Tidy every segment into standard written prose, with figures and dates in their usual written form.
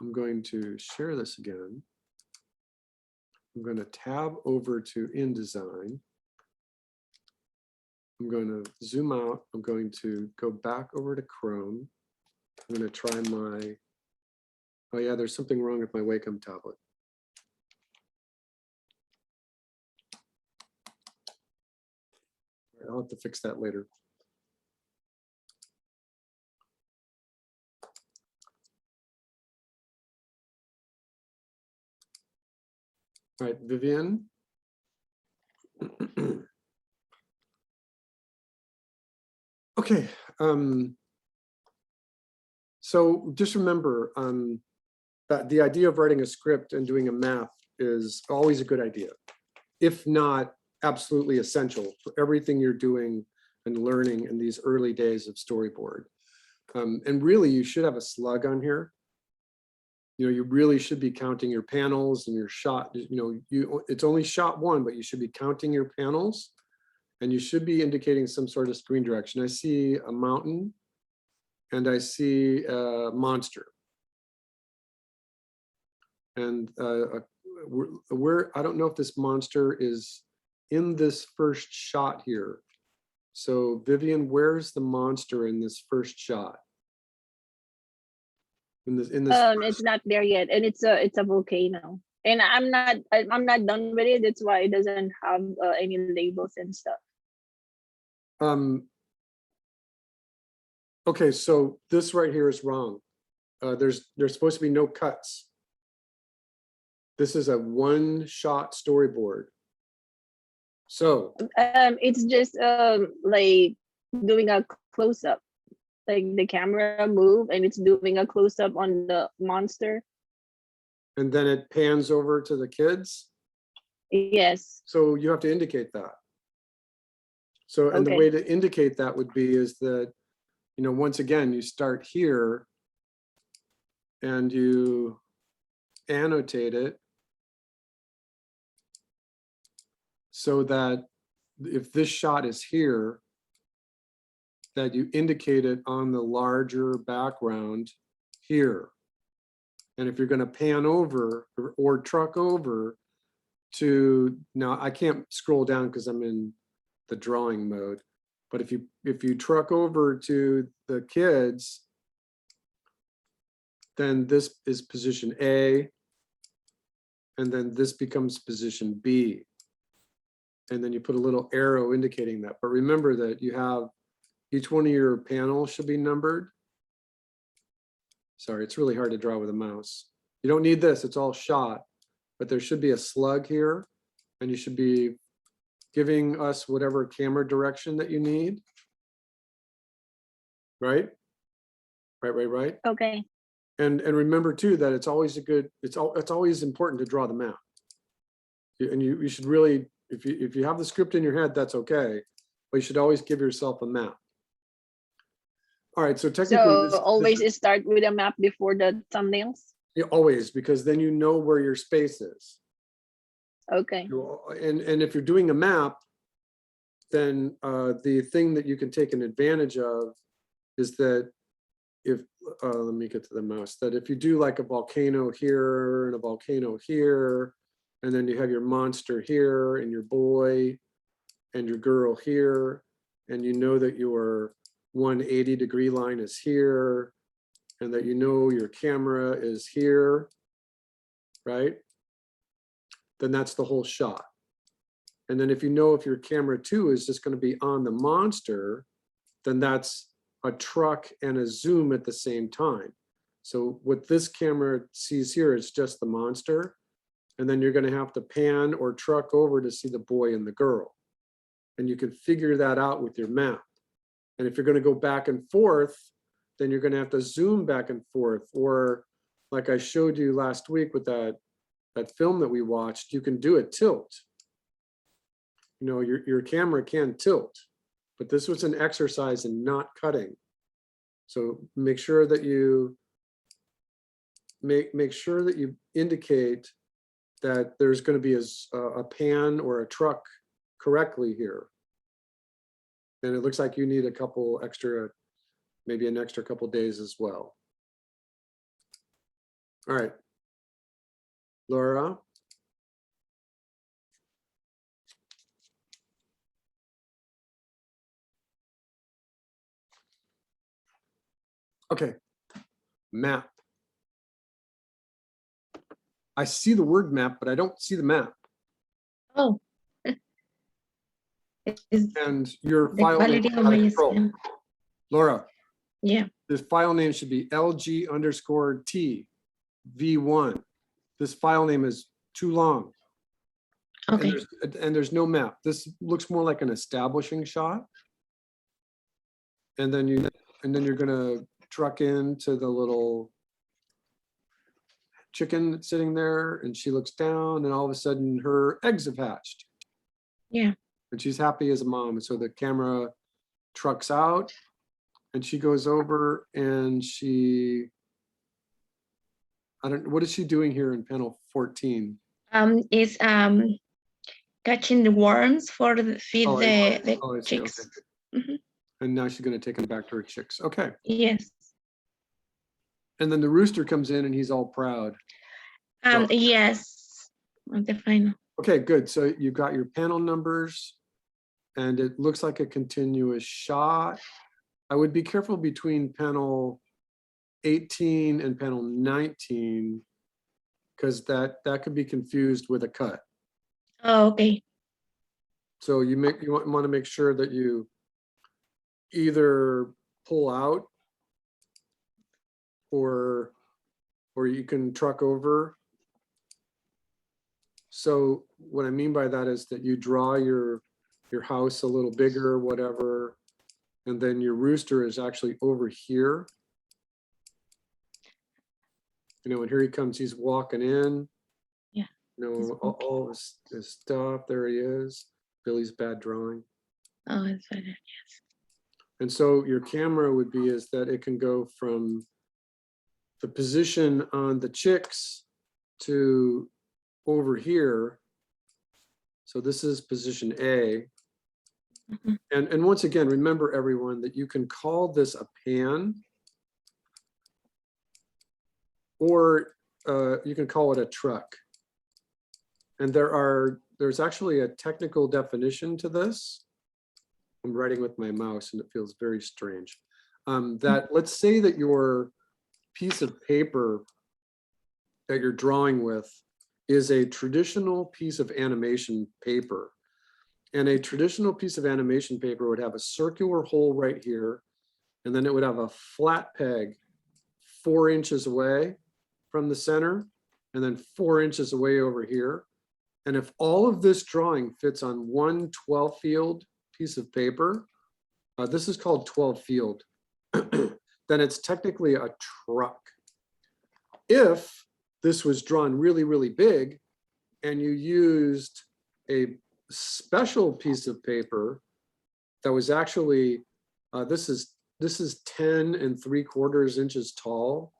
I'm going to share this again. I'm going to tab over to InDesign. I'm going to zoom out. I'm going to go back over to Chrome. I'm going to try my, oh yeah, there's something wrong with my Wacom tablet. I'll have to fix that later. All right, Vivian. Okay, so just remember that the idea of writing a script and doing a map is always a good idea, if not absolutely essential for everything you're doing and learning in these early days of storyboard. And really, you should have a slug on here. You know, you really should be counting your panels and your shot. You know, it's only shot one, but you should be counting your panels, and you should be indicating some sort of screen direction. I see a mountain, and I see a monster. And I don't know if this monster is in this first shot here. So Vivian, where's the monster in this first shot? It's not there yet, and it's a volcano, and I'm not done with it. That's why it doesn't have any labels and stuff. Okay, so this right here is wrong. There's supposed to be no cuts. This is a one-shot storyboard. So it's just like doing a close-up, like the camera move and it's doing a close-up on the monster. And then it pans over to the kids? Yes. So you have to indicate that. So, and the way to indicate that would be is that, you know, once again, you start here and you annotate it so that if this shot is here, that you indicate it on the larger background here. And if you're going to pan over or truck over to, now I can't scroll down because I'm in the drawing mode, but if you truck over to the kids, then this is position A, and then this becomes position B. And then you put a little arrow indicating that. But remember that you have each one of your panels should be numbered. Sorry, it's really hard to draw with a mouse. You don't need this, it's all shot, but there should be a slug here, and you should be giving us whatever camera direction that you need. Right? Right. Okay. And remember too that it's always it's always important to draw the map. And you should really, if you have the script in your head, that's okay, but you should always give yourself a map. All right, so technically, so always start with a map before the thumbnails. Yeah, always, because then you know where your space is. Okay. And if you're doing a map, then the thing that you can take an advantage of is that if let me get to the mouse. That if you do like a volcano here and a volcano here, and then you have your monster here and your boy and your girl here, and you know that your 180-degree line is here, and that you know your camera is here, right? Then that's the whole shot. And then if you know if your camera too is just going to be on the monster, then that's a truck and a zoom at the same time. So what this camera sees here is just the monster, and then you're going to have to pan or truck over to see the boy and the girl. And you can figure that out with your map. And if you're going to go back and forth, then you're going to have to zoom back and forth. Or like I showed you last week with that film that we watched, you can do a tilt. You know, your camera can tilt, but this was an exercise in not cutting. So make sure that you make sure that you indicate that there's going to be a pan or a truck correctly here. And it looks like you need a couple extra, maybe an extra couple days as well. All right. Laura? Okay. Map. I see the word map, but I don't see the map. Oh. Is And your the file name quality is of out of my control. screen. Laura, Yeah. this file name should be LG_T V1. This file name is too long. Okay. And there's no map. This looks more like an establishing shot. And then you're gonna truck into the little chicken that's sitting there, and she looks down, and all of a sudden her eggs have hatched. Yeah. And she's happy as a mom. And so the camera trucks out, and she goes over, and what is she doing here in panel 14? Is catching the worms for feed Oh, the I see. chicks. Okay. Mhm. And now she's going to take them back to her chicks. Okay. Yes. And then the rooster comes in, and he's all proud. So- Yes. On the final. Okay, good. So you've got your panel numbers, and it looks like a continuous shot. I would be careful between panel 18 and panel 19, because that could be confused with a cut. Oh, okay. So you want to make sure that you either pull out or you can truck over. So what I mean by that is that you draw your house a little bigger, whatever, and then your rooster is actually over here. You know, and here he comes, he's walking in. Yeah. You know, all his stuff, there he is. Billy's bad drawing. Oh, it's better. Yes. And so your camera would be is that it can go from the position on the chicks to over here. So this is position A. Mhm. And once again, remember everyone that you can call this a pan, or you can call it a truck. And there's actually a technical definition to this. I'm writing with my mouse and it feels very strange. That let's say that your piece of paper that you're drawing with is a traditional piece of animation paper. And a traditional piece of animation paper would have a circular hole right here, and then it would have a flat peg 4 inches away from the center, and then 4 inches away over here. And if all of this drawing fits on one 12 field piece of paper, this is called 12 field, then it's technically a truck. If this was drawn really, really big and you used a special piece of paper that was actually, this is 10 3/4 inches tall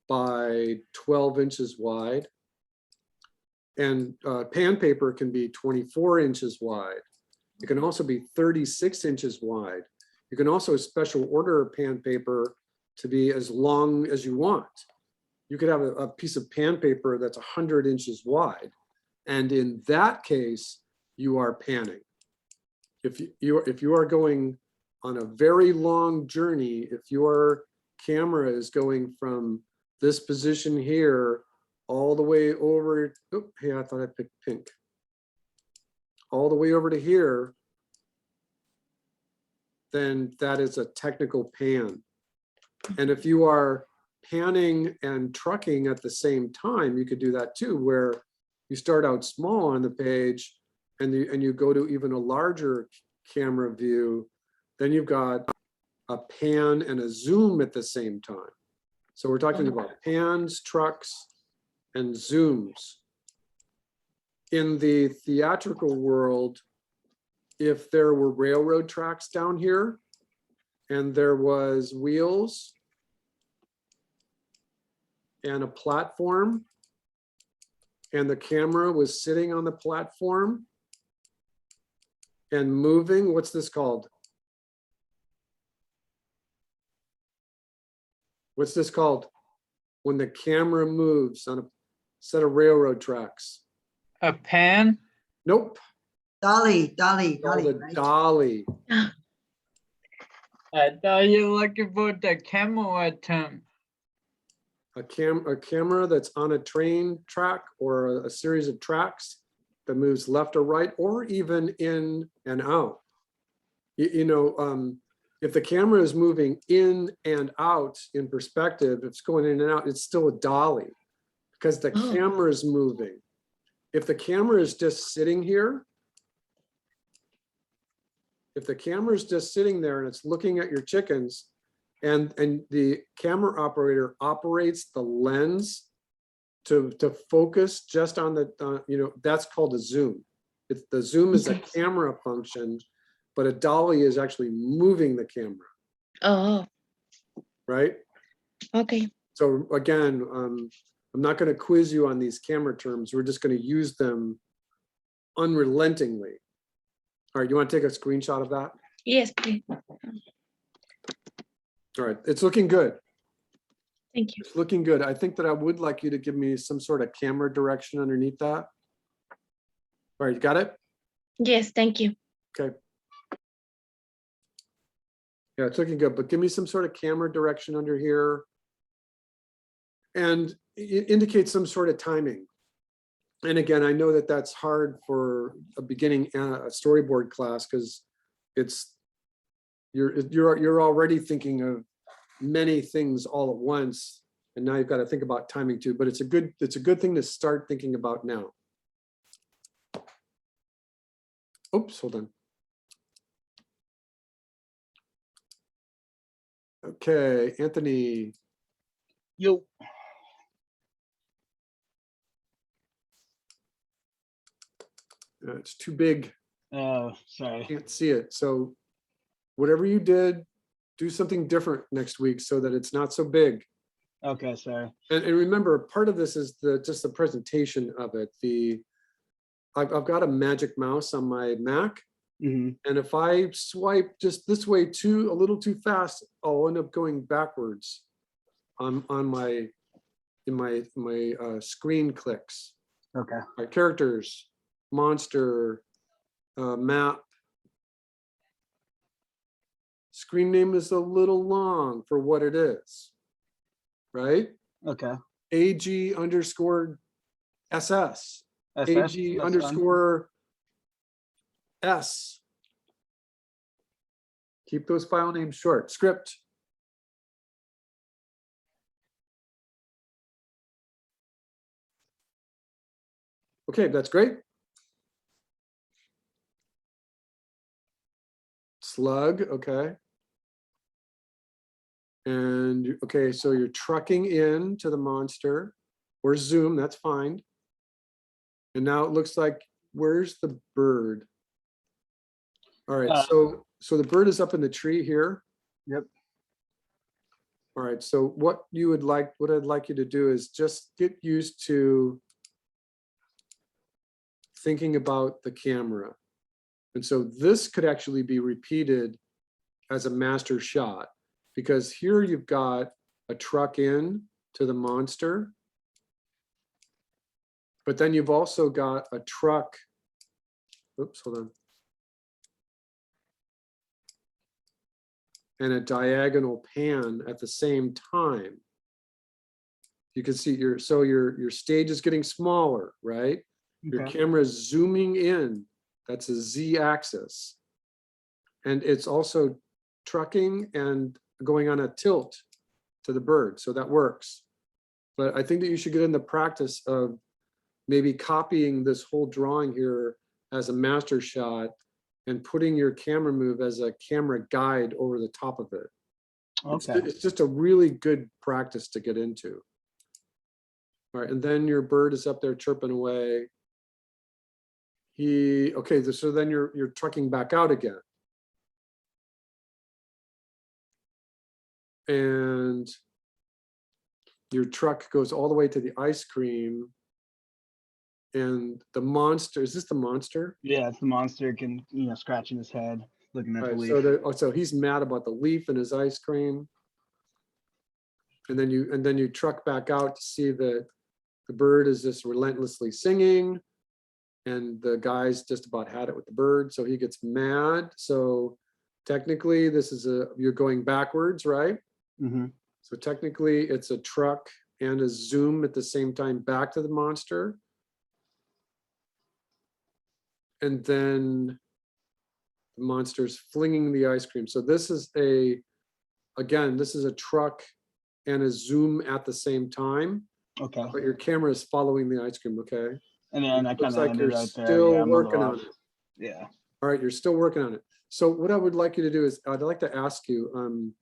by 12 inches wide. And pan paper can be 24 inches wide. It can also be 36 inches wide. You can also special order pan paper to be as long as you want. You could have a piece of pan paper that's 100 inches wide. And in that case, you are panning. If you are going on a very long journey, if your camera is going from this position here all the way over, oh, hey, I thought I picked pink. All the way over to here, then that is a technical pan. And if you are panning and trucking at the same time, you could do that too, where you start out small on the page and you go to even a larger camera view, then you've got a pan and a zoom at the same time. So we're talking about pans, trucks, and zooms. In the theatrical world, if there were railroad tracks down here and there was wheels and a platform and the camera was sitting on the platform and moving, what's this called? What's this called? when the camera moves on a set of railroad tracks? A pan? Nope. Dolly, Called a right? dolly. I thought you were looking for the camera term. A camera that's on a train track or a series of tracks that moves left or right, or even in and out. If the camera is moving in and out in perspective, if it's going in and out, it's still a dolly because the Oh. camera is moving. If the camera is just sitting here, if the camera is just sitting there and it's looking at your chickens, and the camera operator operates the lens to focus just on the, that's called a zoom. The zoom is a Okay. camera function, but a dolly is actually moving the camera, Oh, right? okay. So again, I'm not going to quiz you on these camera terms. We're just going to use them unrelentingly. All right, you want to take a screenshot of that? Yes, please. All right, it's looking good. Thank you. It's looking good. I think that I would like you to give me some sort of camera direction underneath that. All right, you got it? Yes, thank you. Okay. Yeah, it's looking good, but give me some sort of camera direction under here. And indicate some sort of timing. And again, I know that that's hard for a beginning storyboard class because you're already thinking of many things all at once, and now you've got to think about timing too. But it's a good thing to start thinking about now. Oops, hold on. Okay, Anthony. Yo. It's too big. Oh, sorry. Can't see it. So whatever you did, do something different next week so that it's not so big. Okay, sorry. And remember, part of this is just the presentation of it. I've got a magic mouse on my Mac, Mhm. and if I swipe just this way a little too fast, I'll end up going backwards on my screen clicks. Okay. All right, characters, monster, map. Screen name is a little long for what it is, right? Okay. AG underscore SS, SS, AG that's fine. underscore S. Keep those file names short. Script. Okay, that's great. Slug, okay. And okay, so you're trucking in to the monster or zoom, that's fine. And now it looks like, where's the bird? All right, so the bird is up in the tree here. Yep. All right, so what I'd like you to do is just get used to thinking about the camera. And so this could actually be repeated as a master shot, because here you've got a truck in to the monster, but then you've also got a truck, oops, hold on, and a diagonal pan at the same time. You can see your stage is getting smaller, right? Your Okay. camera is zooming in. That's a Z axis. And it's also trucking and going on a tilt to the bird. So that works. But I think that you should get in the practice of maybe copying this whole drawing here as a master shot and putting your camera move as a camera guide over the top of it. Okay. It's just a really good practice to get into. All right, and then your bird is up there chirping away. Okay, so then you're trucking back out again. And your truck goes all the way to the ice cream. And the monster, is this the monster? Yeah, it's the monster scratching his head, looking at All the right, leaf. so he's mad about the leaf in his ice cream. And then you truck back out to see that the bird is just relentlessly singing. And the guy's just about had it with the bird, so he gets mad. So technically you're going backwards, right? Mm-hmm. So technically it's a truck and a zoom at the same time back to the monster. And then the monster's flinging the ice cream. So this is again, this is a truck and a zoom at the same time, Okay. but your camera is following the ice cream, okay? And then I Looks kind of like ended you're right there. still Yeah, I'm a little working on off. it. Yeah. All right, you're still working on it. So what I would like you to do is, I'd like to ask you,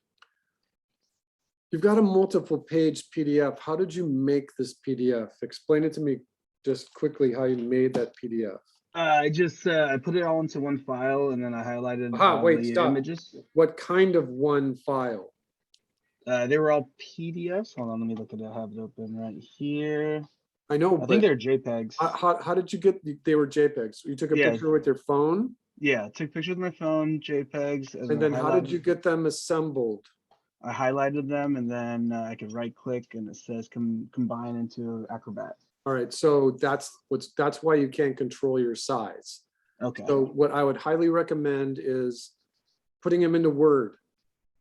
you've got a multiple page PDF. How did you make this PDF? Explain it to me just quickly how you made that PDF. I just I put it all into one file, and then I highlighted Wait, the stop. images. What kind of one file? They were all PDFs. Hold on, let me look at it. I have it open right here. I know, I think but they're JPEGs. how did you get, they were JPEGs? You took a Yeah. picture with your phone? Yeah, took pictures with my phone, JPEGs, And then how did you get them assembled? I highlighted them, and then I could right click, and it says combine into Acrobat. All right, so that's why you can't control your size. Okay. So what I would highly recommend is putting them into Word.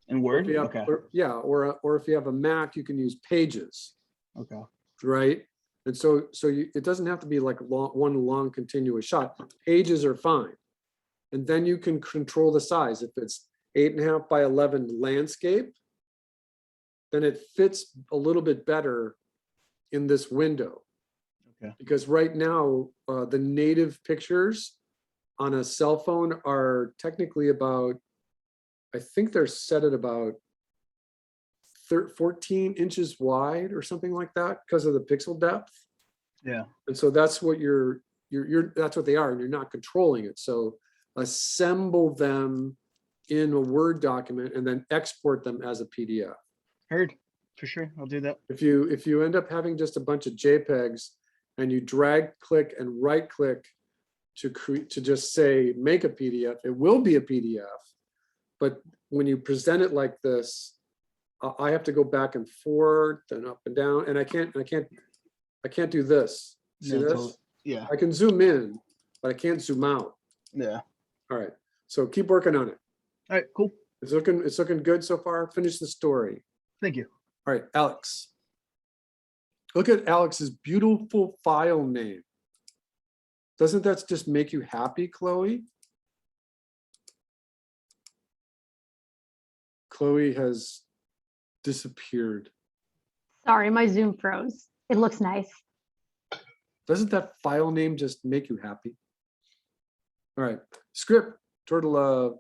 In Or Word? if you have- Okay. or if you have a Mac, you can use Pages, Okay. right? And so it doesn't have to be like one long continuous shot. Pages are fine. And then you can control the size. If it's 8.5 by 11 landscape, then it fits a little bit better in this window. Okay. Because right now, the native pictures on a cell phone are technically about, I think they're set at about 14 inches wide or something like that because of the pixel depth. Yeah. And so that's what that's what they are, and you're not controlling it. So assemble them in a Word document and then export them as a PDF. Heard. For sure. I'll do that. If you end up having just a bunch of JPEGs and you drag, click, and right click to just say make a PDF, it will be a PDF. But when you present it like this, I have to go back and forth and up and down, and I can't do this. See Yeah, this? Yeah. I can zoom in, but I can't zoom out. Yeah. All right. So keep working on it. All right. Cool. It's looking good so far. Finish the story. Thank you. All right, Alex. Look at Alex's beautiful file name. Doesn't that just make you happy, Chloe? Chloe has disappeared. Sorry, my Zoom froze. It looks nice. Doesn't that file name just make you happy? All right, script, Turtle Love.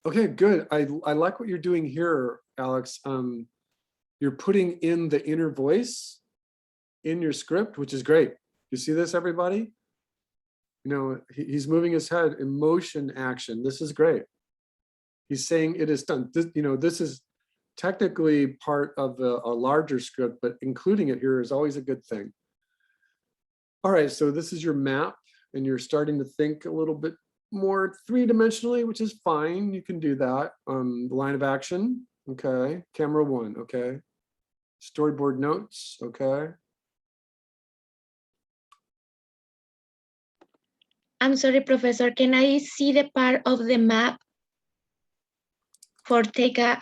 Okay, good. I like what you're doing here, Alex. You're putting in the inner voice in your script, which is great. You see this, everybody? You know, he's moving his head, emotion, action. This is great. He's saying it is done. This is technically part of a larger script, but including it here is always a good thing. All right, so this is your map, and you're starting to think a little bit more three-dimensionally, which is fine. You can do that. Line of action, okay. Camera one, okay. Storyboard notes, okay. I'm sorry, Professor. Can I see the part of the map for take a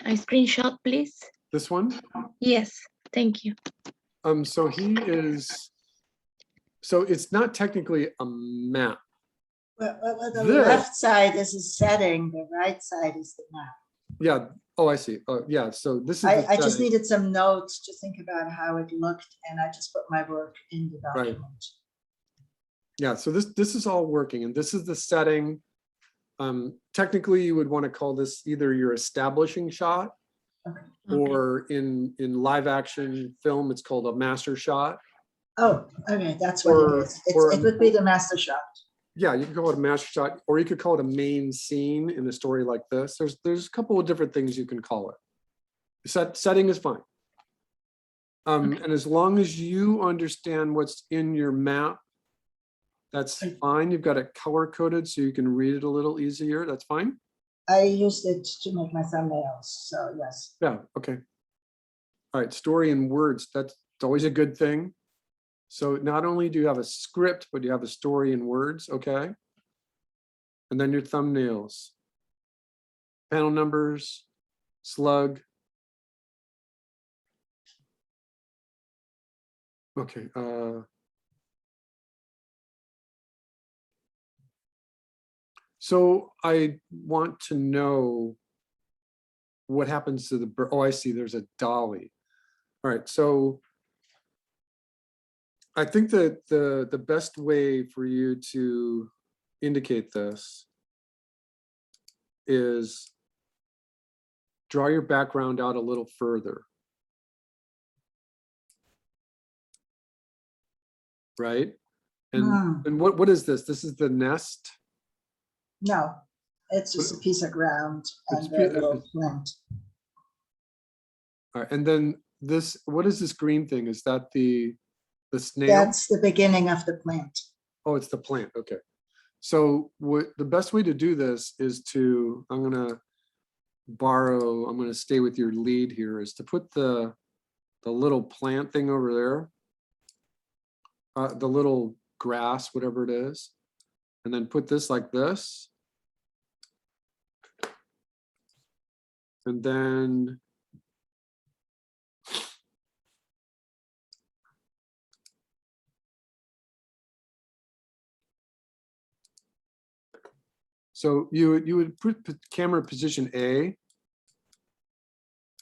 screenshot, please? This one? Yes, thank you. So it's not technically a map. Well, the This- left side is a setting, the right side is the map. Yeah, oh, I see. Yeah, so this is the I just setting. needed some notes to think about how it looked, and I just put my work in the Right. document. Yeah, so this is all working, and this is the setting. Technically, you would want to call this either your establishing shot, Okay. or in live action film, it's called a master shot. Oh, okay, that's what Or- it is. or- It would be the master shot. Yeah, you can call it a master shot, or you could call it a main scene in a story like this. There's a couple of different things you can call it. Setting is fine. And as long as you understand what's in your map, That's fine. You've got it color coded so you can read it a little easier. That's fine. I used it to make my thumbnails, so yes. Yeah, okay. All right, story in words. That's always a good thing. So not only do you have a script, but you have a story in words, okay? And then your thumbnails. Panel numbers, slug. Okay. So I want to know what happens to the bird. Oh, I see. There's a dolly. All right. So I think that the best way for you to indicate this is draw your background out a little further. Right? And what is this? This is the nest? No, it's just a piece of ground It's and a little plant. All right, and then this, what is this green thing? Is that the snail? That's the beginning of the plant. Oh, it's the plant. Okay. So what the best way to do this is to, I'm going to stay with your lead here, is to put the little plant thing over there, the little grass, whatever it is, and then put this like this. And then so you would put camera position A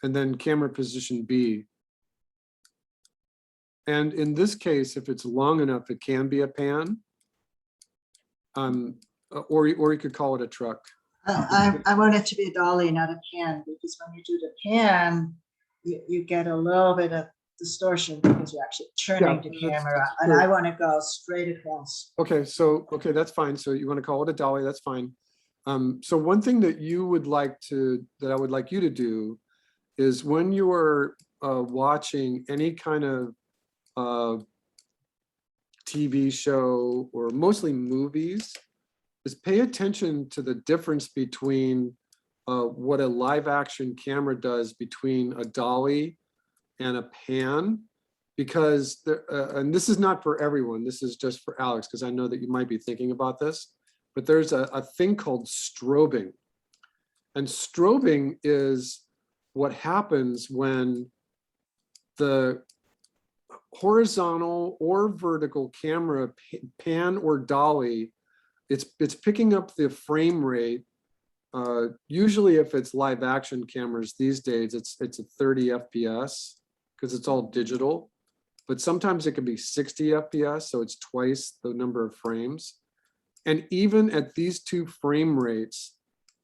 and then camera position B. And in this case, if it's long enough, it can be a pan. Or you could call it a truck. I want it to be a dolly, not a pan, because when you do the pan, you get a little bit of distortion because you're actually turning the camera, and I want to go straight across. Okay, so that's fine. So you want to call it a dolly, that's fine. So one thing that I would like you to do is when you are watching any kind of TV show or mostly movies, is pay attention to the difference between what a live action camera does between a dolly and a pan, because and this is not for everyone, this is just for Alex, because I know that you might be thinking about this, but there's a thing called strobing. And strobing is what happens when the horizontal or vertical camera, pan or dolly, it's picking up the frame rate. Usually if it's live action cameras these days, it's a 30 FPS because it's all digital, but sometimes it can be 60 FPS, so it's twice the number of frames. And even at these two frame rates,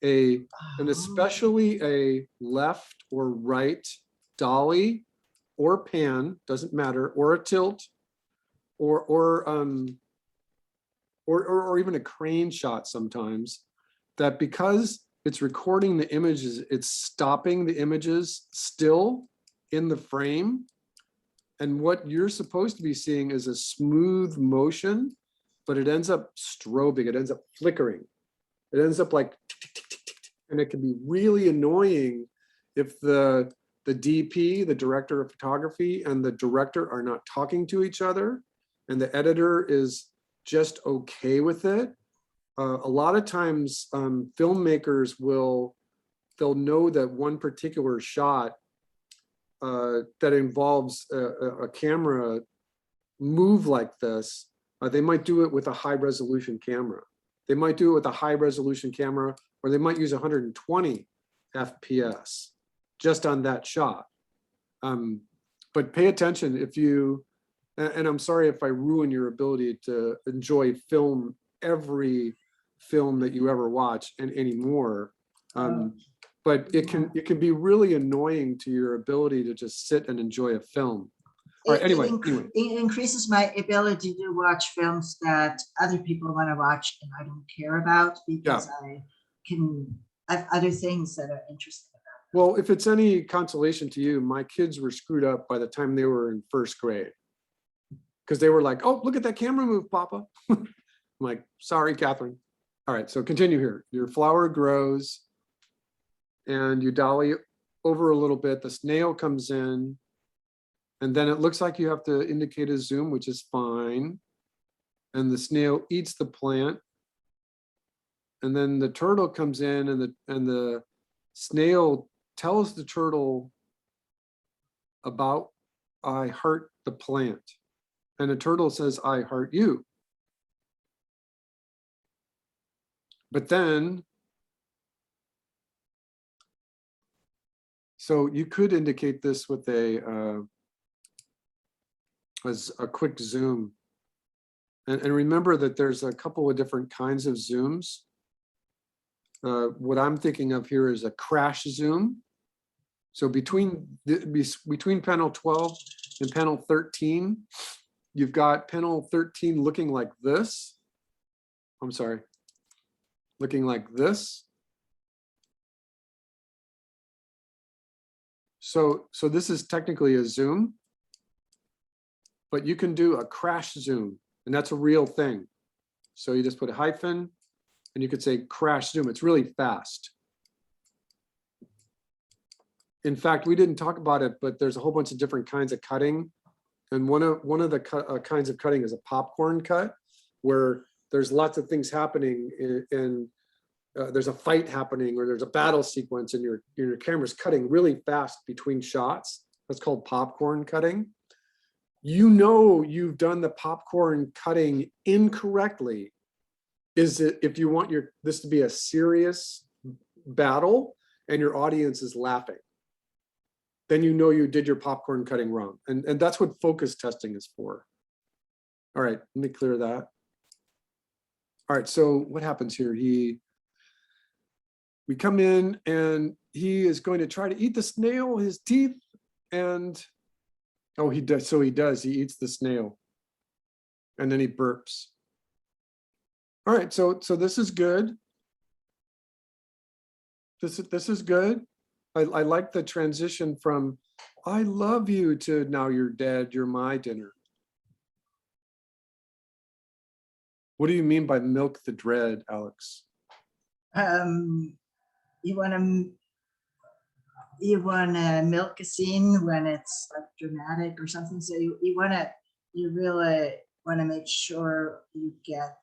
and especially a left or right dolly or pan, doesn't matter, or a tilt, or even a crane shot sometimes, that because it's recording the images, it's stopping the images still in the frame. And what you're supposed to be seeing is a smooth motion, but it ends up strobing, it ends up flickering. It ends up like, tick, tick, tick, tick, tick. And it can be really annoying if the DP, the director of photography, and the director are not talking to each other, and the editor is just okay with it. A lot of times filmmakers they'll know that one particular shot that involves a camera move like this, they might do it with a high resolution camera. They might do it with a high resolution camera, or they might use 120 FPS just on that shot. But pay attention if you, and I'm sorry if I ruin your ability to enjoy film, every film that you ever watch and anymore. But it can be really annoying to your ability to just sit and enjoy a film. All right, anyway. It increases my ability to watch films that other people want to watch and I don't care about, because I have other things that are interesting about. Well, if it's any consolation to you, my kids were screwed up by the time they were in first grade, because they were like, "Oh, look at that camera move, Papa." I'm like, sorry, Catherine. All right, so continue here. Your flower grows and you dolly over a little bit. The snail comes in and then it looks like you have to indicate a zoom, which is fine. And the snail eats the plant. And then the turtle comes in and the snail tells the turtle about I heart the plant. And the turtle says, I heart you. But then, so you could indicate this with as a quick zoom. And remember that there's a couple of different kinds of zooms. What I'm thinking of here is a crash zoom. So between panel 12 and panel 13, you've got panel 13 looking like this. I'm sorry, looking like this. So this is technically a zoom, but you can do a crash zoom, and that's a real thing. So you just put a hyphen, and you could say crash zoom. It's really fast. In fact, we didn't talk about it, but there's a whole bunch of different kinds of cutting. And one of the kinds of cutting is a popcorn cut, where there's lots of things happening and there's a fight happening or there's a battle sequence and your camera's cutting really fast between shots. That's called popcorn cutting. You know you've done the popcorn cutting incorrectly. Is it if you want this to be a serious battle and your audience is laughing, then you know you did your popcorn cutting wrong. And that's what focus testing is for. All right, let me clear that. All right, so what happens here? We come in and he is going to try to eat the snail, his teeth, and oh, he does. So he does, he eats the snail and then he burps. All right, so this is good. This is good. I like the transition from I love you to now you're dead, you're my dinner. What do you mean by milk the dread, Alex? You want to milk a scene when it's like dramatic or something. So you really want to make sure you get,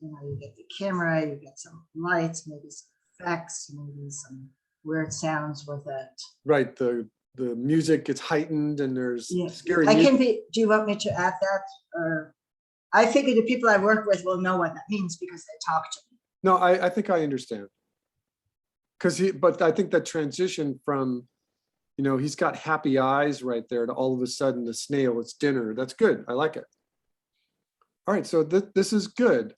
you get the camera, you get some lights, maybe some effects, maybe some weird sounds with it. Right, the music gets heightened and there's scary I music. can be. Do you want me to add that? Or I figure the people I work with will know what that means because they talk to me. No, I think I understand. But I think that transition from, he's got happy eyes right there to all of a sudden the snail, it's dinner. That's good. I like it. All right, so this is good.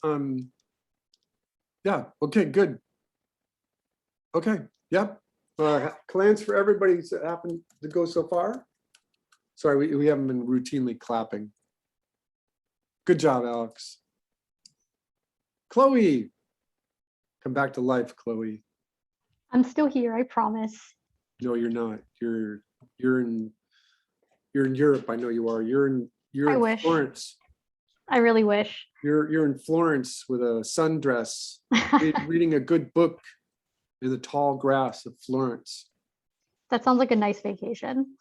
Yeah, okay, good. Okay, yep. Clans for everybody that happened to go so far. Sorry, we haven't been routinely clapping. Good job, Alex. Chloe, come back to life, Chloe. I'm still here, I promise. No, you're not. You're in Europe. I know you are. You're in wish. Florence. I really wish. You're in Florence with a sundress, reading a good book in the tall grass of Florence. That sounds like a nice vacation.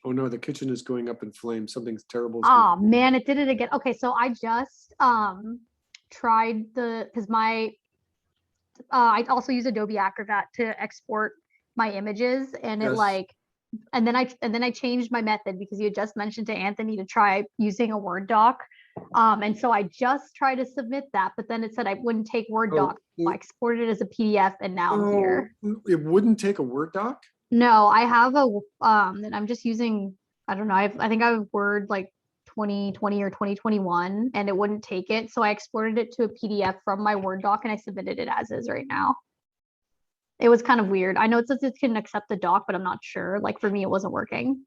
Oh no, the kitchen is going up in flames. Something's terrible. Oh man, it did it again. Okay, so I just tried because I also use Adobe Acrobat to export my images, and Yes. and then I changed my method because you had just mentioned to Anthony to try using a Word doc. And so I just tried to submit that, but then it said I wouldn't take Word doc. So I exported it as a PDF, and now I'm here. It wouldn't take a Word doc? No, I have that I'm just using, I don't know, I think I have Word like 2020 or 2021, and it wouldn't take it. So I exported it to a PDF from my Word doc and I submitted it as is right now. It was kind of weird. I know it says it can accept the doc, but I'm not sure. Like for me, it wasn't working.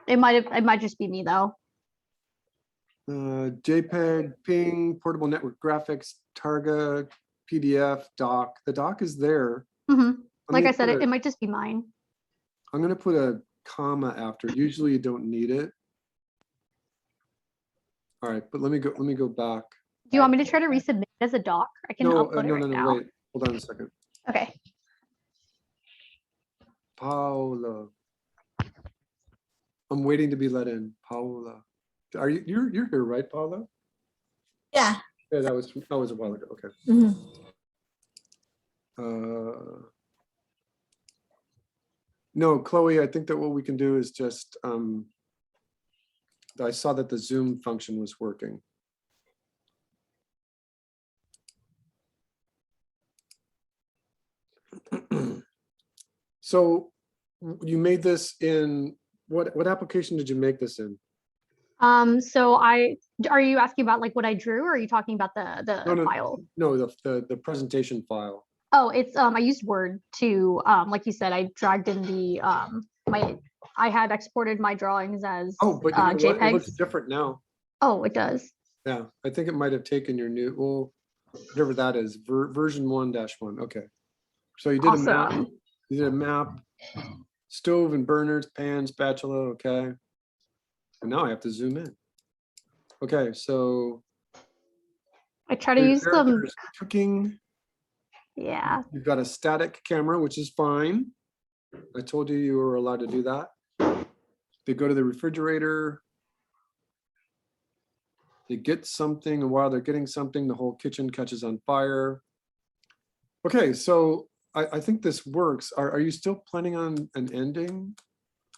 It might just be me though. JPEG, PNG, portable network graphics, Targa, PDF, doc. The doc is there. Like I said, it might just be mine. I'm going to put a comma after. Usually you don't need it. All right, but let me go back. Do you want me to try to resubmit it as a doc? I can No, upload it no, right no, now. wait, hold on a second. Okay. Paula. I'm waiting to be let in. Paula. Are you're here, right, Paula? Yeah. Yeah, that was a while ago. Okay. Mhm. No, Chloe, I think that what we can do is just, I saw that the Zoom function was working. So you made this in, what application did you make this in? So are you asking about like what I drew, or are you talking about the No, file? No, the presentation file. Oh, it's I used Word to like you said, I dragged in the I had exported my drawings as Oh, but you know what? It looks JPEGs. different now. Oh, it does. Yeah, I think it might have taken your new, well, whatever that is, version 1-1. Okay. So you did a map, Awesome. you did a map, stove and burners, pan, spatula, okay. And now I have to zoom in. Okay, so I try to your use character some, is cooking. yeah. You've got a static camera, which is fine. I told you you were allowed to do that. They go to the refrigerator. They get something, and while they're getting something, the whole kitchen catches on fire. Okay, so I think this works. Are you still planning on an ending?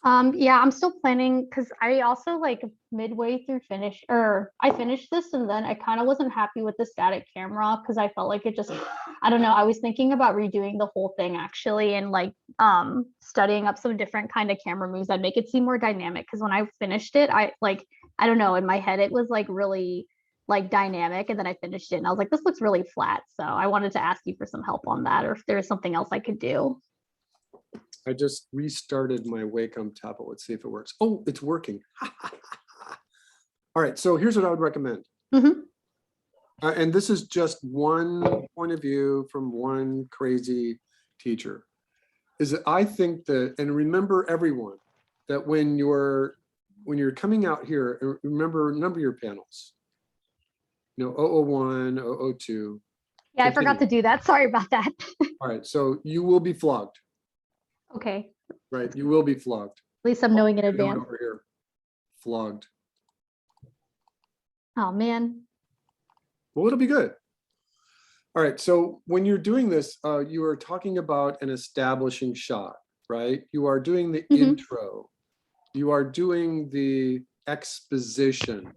Yeah, I'm still planning because I also like midway through I finished this and then I kind of wasn't happy with the static camera because I felt like it just, I don't know, I was thinking about redoing the whole thing actually and like studying up some different kind of camera moves that make it seem more dynamic because when I finished it, I don't know, in my head it was like really like dynamic and then I finished it and I was like, this looks really flat. So I wanted to ask you for some help on that or if there's something else I could do. I just restarted my Wacom tablet. Let's see if it works. Oh, it's working. All right, so here's what I would recommend. Mhm. And this is just one point of view from one crazy teacher. Is that I think that, and remember everyone, that when you're coming out here, remember number your panels. You know, 001, 002. Yeah, I forgot to do that. Sorry about that. All right, so you will be flogged, Okay. right? You will be flogged. At least I'm knowing in Note advance. over here, flogged. Oh man. Well, it'll be good. All right, so when you're doing this, you are talking about an establishing shot, right? You are doing the Mhm. intro. You are doing the exposition,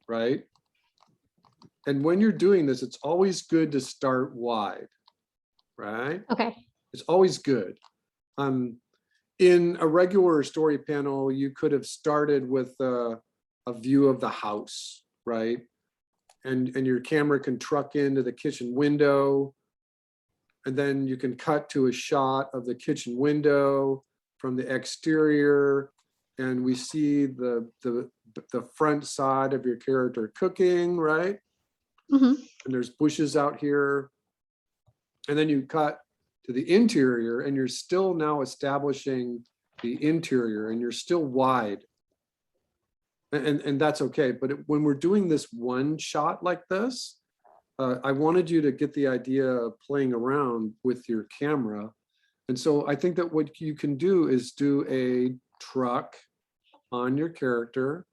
right? And when you're doing this, it's always good to start wide, right? Okay. It's always good. In a regular story panel, you could have started with a view of the house, right? And your camera can truck into the kitchen window. And then you can cut to a shot of the kitchen window from the exterior. And we see the front side of your character cooking, right? Mhm. And there's bushes out here. And then you cut to the interior and you're still now establishing the interior and you're still wide. And that's okay. But when we're doing this one shot like this, I wanted you to get the idea of playing around with your camera. And so I think that what you can do is do a truck on your character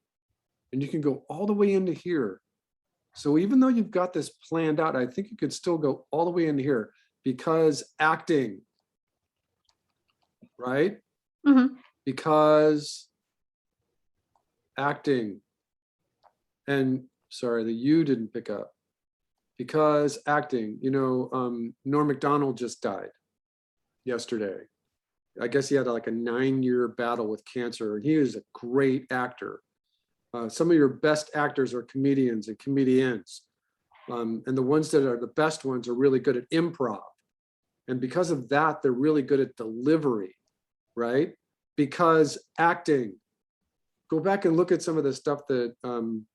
and you can go all the way into here. So even though you've got this planned out, I think you could still go all the way into here because acting, right? Mhm. Because acting, and sorry, the U didn't pick up. Because acting, you know, Norm Macdonald just died yesterday. I guess he had like a 9-year battle with cancer and he is a great actor. Some of your best actors are comedians and comedians. And the ones that are the best ones are really good at improv. And because of that, they're really good at delivery, right? Because acting, go back and look at some of the stuff that Norm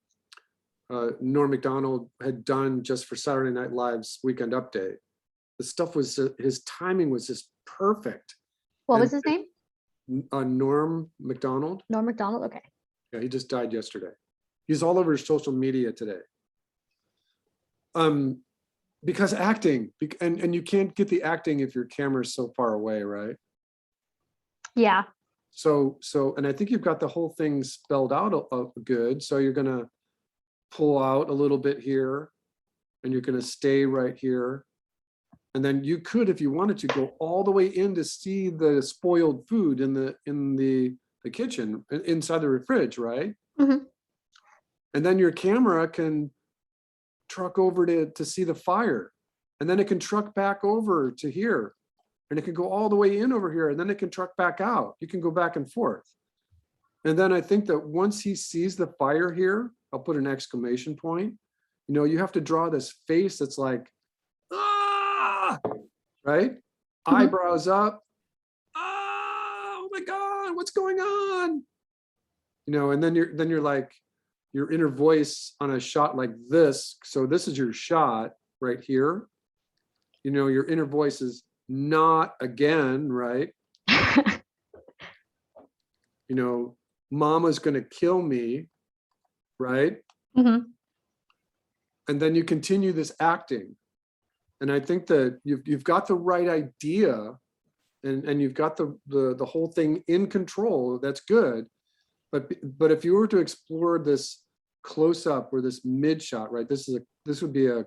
Macdonald had done just for Saturday Night Live's Weekend Update. The stuff was, his timing was just perfect. What And was his name? Norm Macdonald. Norm Macdonald. Okay. Yeah, he just died yesterday. He's all over social media today. Because acting, and you can't get the acting if your camera's so far away, right? Yeah. So, and I think you've got the whole thing spelled out good. So you're gonna pull out a little bit here, and you're gonna stay right here. And then you could, if you wanted to, go all the way in to see the spoiled food in the kitchen, inside the fridge, right? Mhm. And then your camera can truck over to see the fire, and then it can truck back over to here, and it can go all the way in over here, and then it can truck back out. You can go back and forth. And then I think that once he sees the fire here, I'll put an exclamation point. You know, you have to draw this face that's like, ah, right? Eyebrows up. Ah, oh my God, what's going on? You know, and then you're like, your inner voice on a shot like this. So this is your shot right here. You know, your inner voice is not again, right? You know, mama's going to kill me, right? Mhm. And then you continue this acting. And I think that you've got the right idea, and you've got the whole thing in control. That's good. But if you were to explore this close up or this mid shot, right? This would be a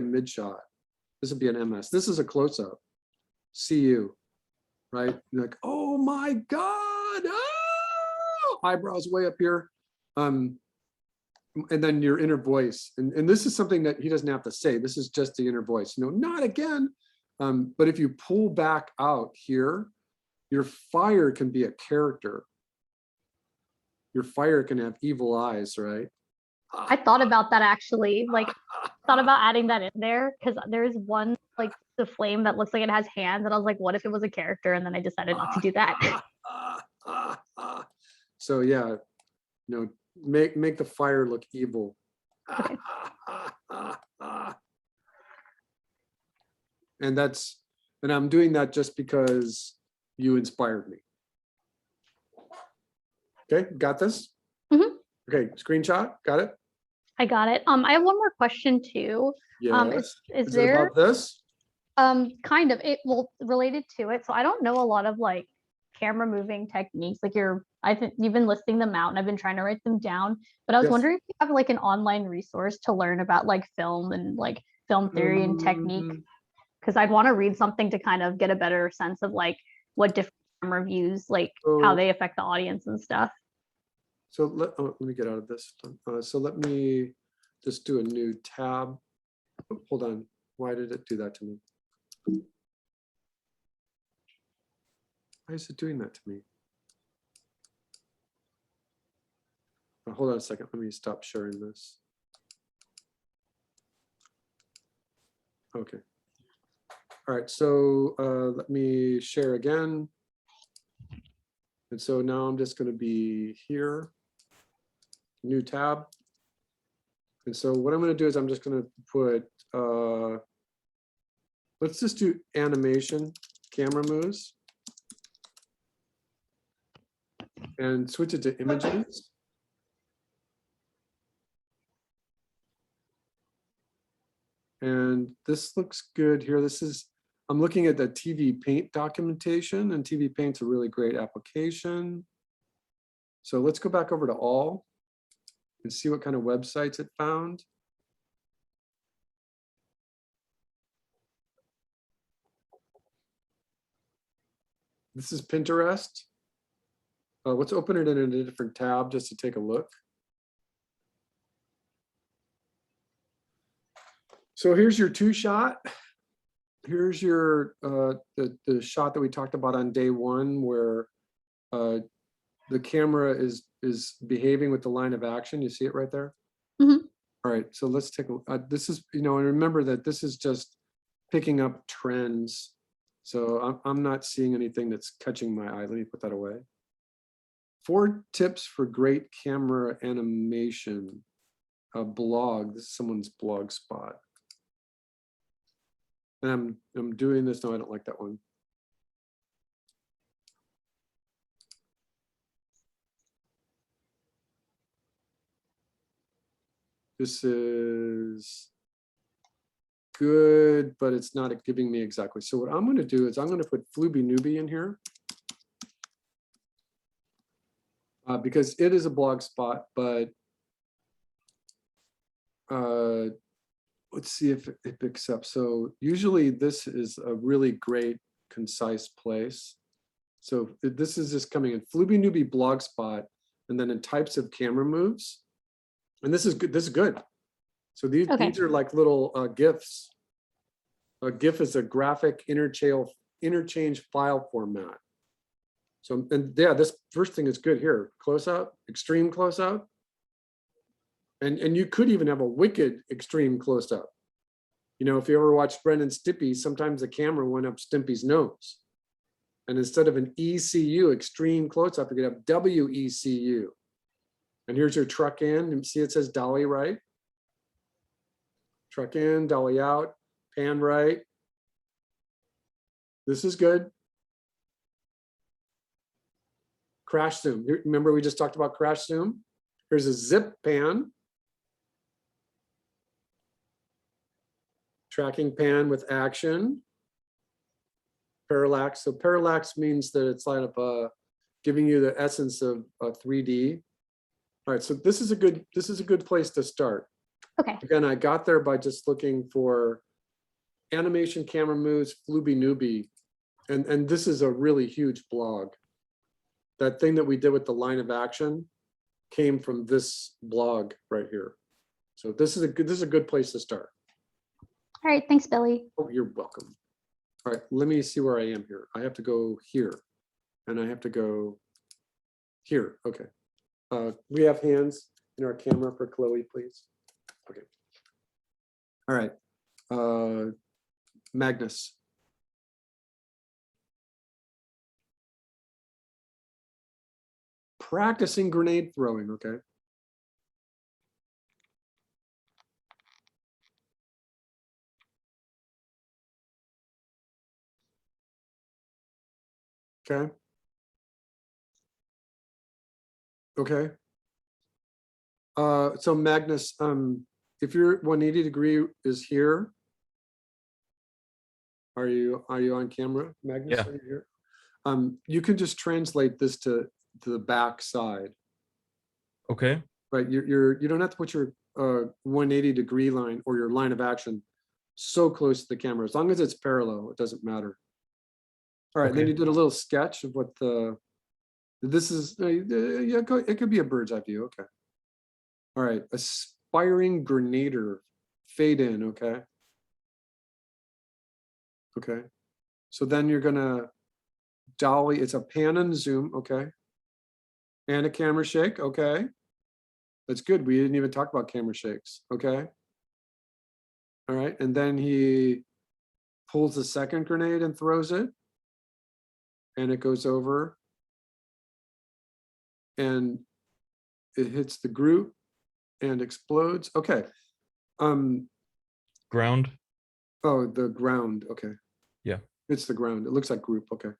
mid shot. This would be an MS. This is a close up. See you, right? You're like, oh my God, oh! Eyebrows way up here. And then your inner voice. And this is something that he doesn't have to say. This is just the inner voice. No, not again. But if you pull back out here, your fire can be a character. Your fire can have evil eyes, right? I thought about that actually, like thought about adding that in there because there's one like the flame that looks like it has hands, and I was like, what if it was a character? And then I decided not to do that. So yeah, you know, make the fire look evil. Okay. And I'm doing that just because you inspired me. Okay, got this? Mhm. Okay, screenshot, got it? I got it. I have one more question too. Yes. Is Is it there about this? kind of related to it? So I don't know a lot of like camera moving techniques. Like I think you've been listing them out, and I've been trying to write them down. But I was Yes. wondering if you have like an online resource to learn about like film and like film theory and technique, Mhm. because I'd want to read something to kind of get a better sense of like what different camera views, like how So- they affect the audience and stuff. So let me get out of this. So let me just do a new tab. Oh, hold on. Why did it do that to me? Why is it doing that to me? Oh, hold on a second. Let me stop sharing this. Okay. All right. So let me share again. And so now I'm just going to be here. New tab. And so what I'm going to do is I'm just going to put, let's just do animation, camera moves. And switch it to images. And this looks good here. I'm looking at the TV Paint documentation, and TV Paint's a really great application. So let's go back over to all and see what kind of websites it found. This is Pinterest. Let's open it in a different tab just to take a look. So here's your two shot. Here's your the shot that we talked about on day one, where the camera is behaving with the line of action. You see it right there? Mhm. All right, so let's take this is, you know, and remember that this is just picking up trends. So I'm not seeing anything that's catching my eye. Let me put that away. 4 tips for great camera animation. A blog. This is someone's blog spot. And I'm doing this. No, I don't like that one. This is good, but it's not giving me exactly. So what I'm going to do is I'm going to put Flooby Newbie in here. Because it is a blog spot, but let's see if it picks up. So usually this is a really great, concise place. So this is just coming in Flooby Newbie blog spot, and then in types of camera moves. And this is good. This is good. So these are like little GIFs. A GIF is a graphic interchange file format. So, and yeah, this first thing is good here. Close up, extreme close up. And you could even have a wicked extreme close up. You know, if you ever watched Bren and Stimpy, sometimes the camera went up Stimpy's nose. And instead of an ECU, extreme close up, you could have WECU. And here's your truck in, and see it says dolly right. Truck in, dolly out, pan right. This is good. Crash zoom. Remember we just talked about crash zoom? Here's a zip pan. Tracking pan with action. Parallax. So parallax means that it's like giving you the essence of 3D. All right, so this is a good place to start. Okay. Again, I got there by just looking for animation camera moves, Flooby Newbie, and this is a really huge blog. That thing that we did with the line of action came from this blog right here. So this is a good place to start. All right, thanks, Billy. Oh, you're welcome. All right, let me see where I am here. I have to go here, and I have to go here. Okay. We have hands in our camera for Chloe, please. Okay. All right. Magnus. Practicing grenade throwing, okay. Okay. Okay. So Magnus, if your 180 degree is here, are you on camera, Magnus? Yeah. Are you here? You can just translate this to the back side. Okay. Right. You don't have to put your 180 degree line or your line of action so close to the camera. As long as it's parallel, it doesn't matter. All right. Okay. Then you did a little sketch of what this is. Yeah, it could be a bird's eye view. Okay. All right. Aspiring grenader. Fade in. Okay. Okay. So then you're gonna dolly. It's a pan and zoom. Okay. And a camera shake. Okay. That's good. We didn't even talk about camera shakes. Okay. All right. And then he pulls the second grenade and throws it. And it goes over. And it hits the group and explodes. Okay. Ground. Oh, the ground. Okay. Yeah. It's the ground. It looks like group. Okay.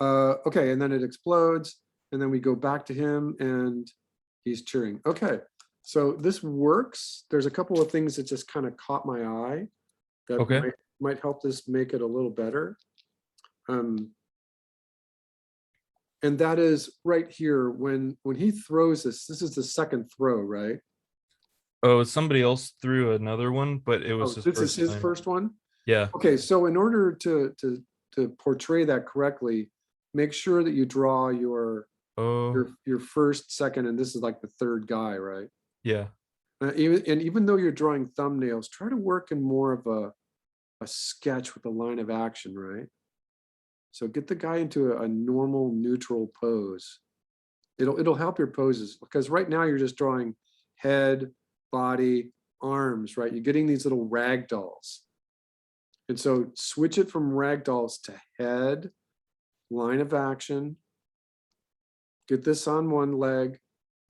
Okay. And then it explodes. And then we go back to him and he's cheering. Okay. So this works. There's a couple of things that just kind of caught my eye that Okay. might help this make it a little better. And that is right here when he throws this is the second throw, right? Oh, somebody else threw another one, but it was Oh, his this first is his time. first one. Yeah. Okay, so in order to portray that correctly, make sure that you draw your Oh, first, second, and this is like the third guy, right? yeah. Even though you're drawing thumbnails, try to work in more of a sketch with a line of action, right? So get the guy into a normal neutral pose. It'll help your poses because right now you're just drawing head, body, arms, right? You're getting these little rag dolls. And so switch it from rag dolls to head, line of action. Get this on one leg.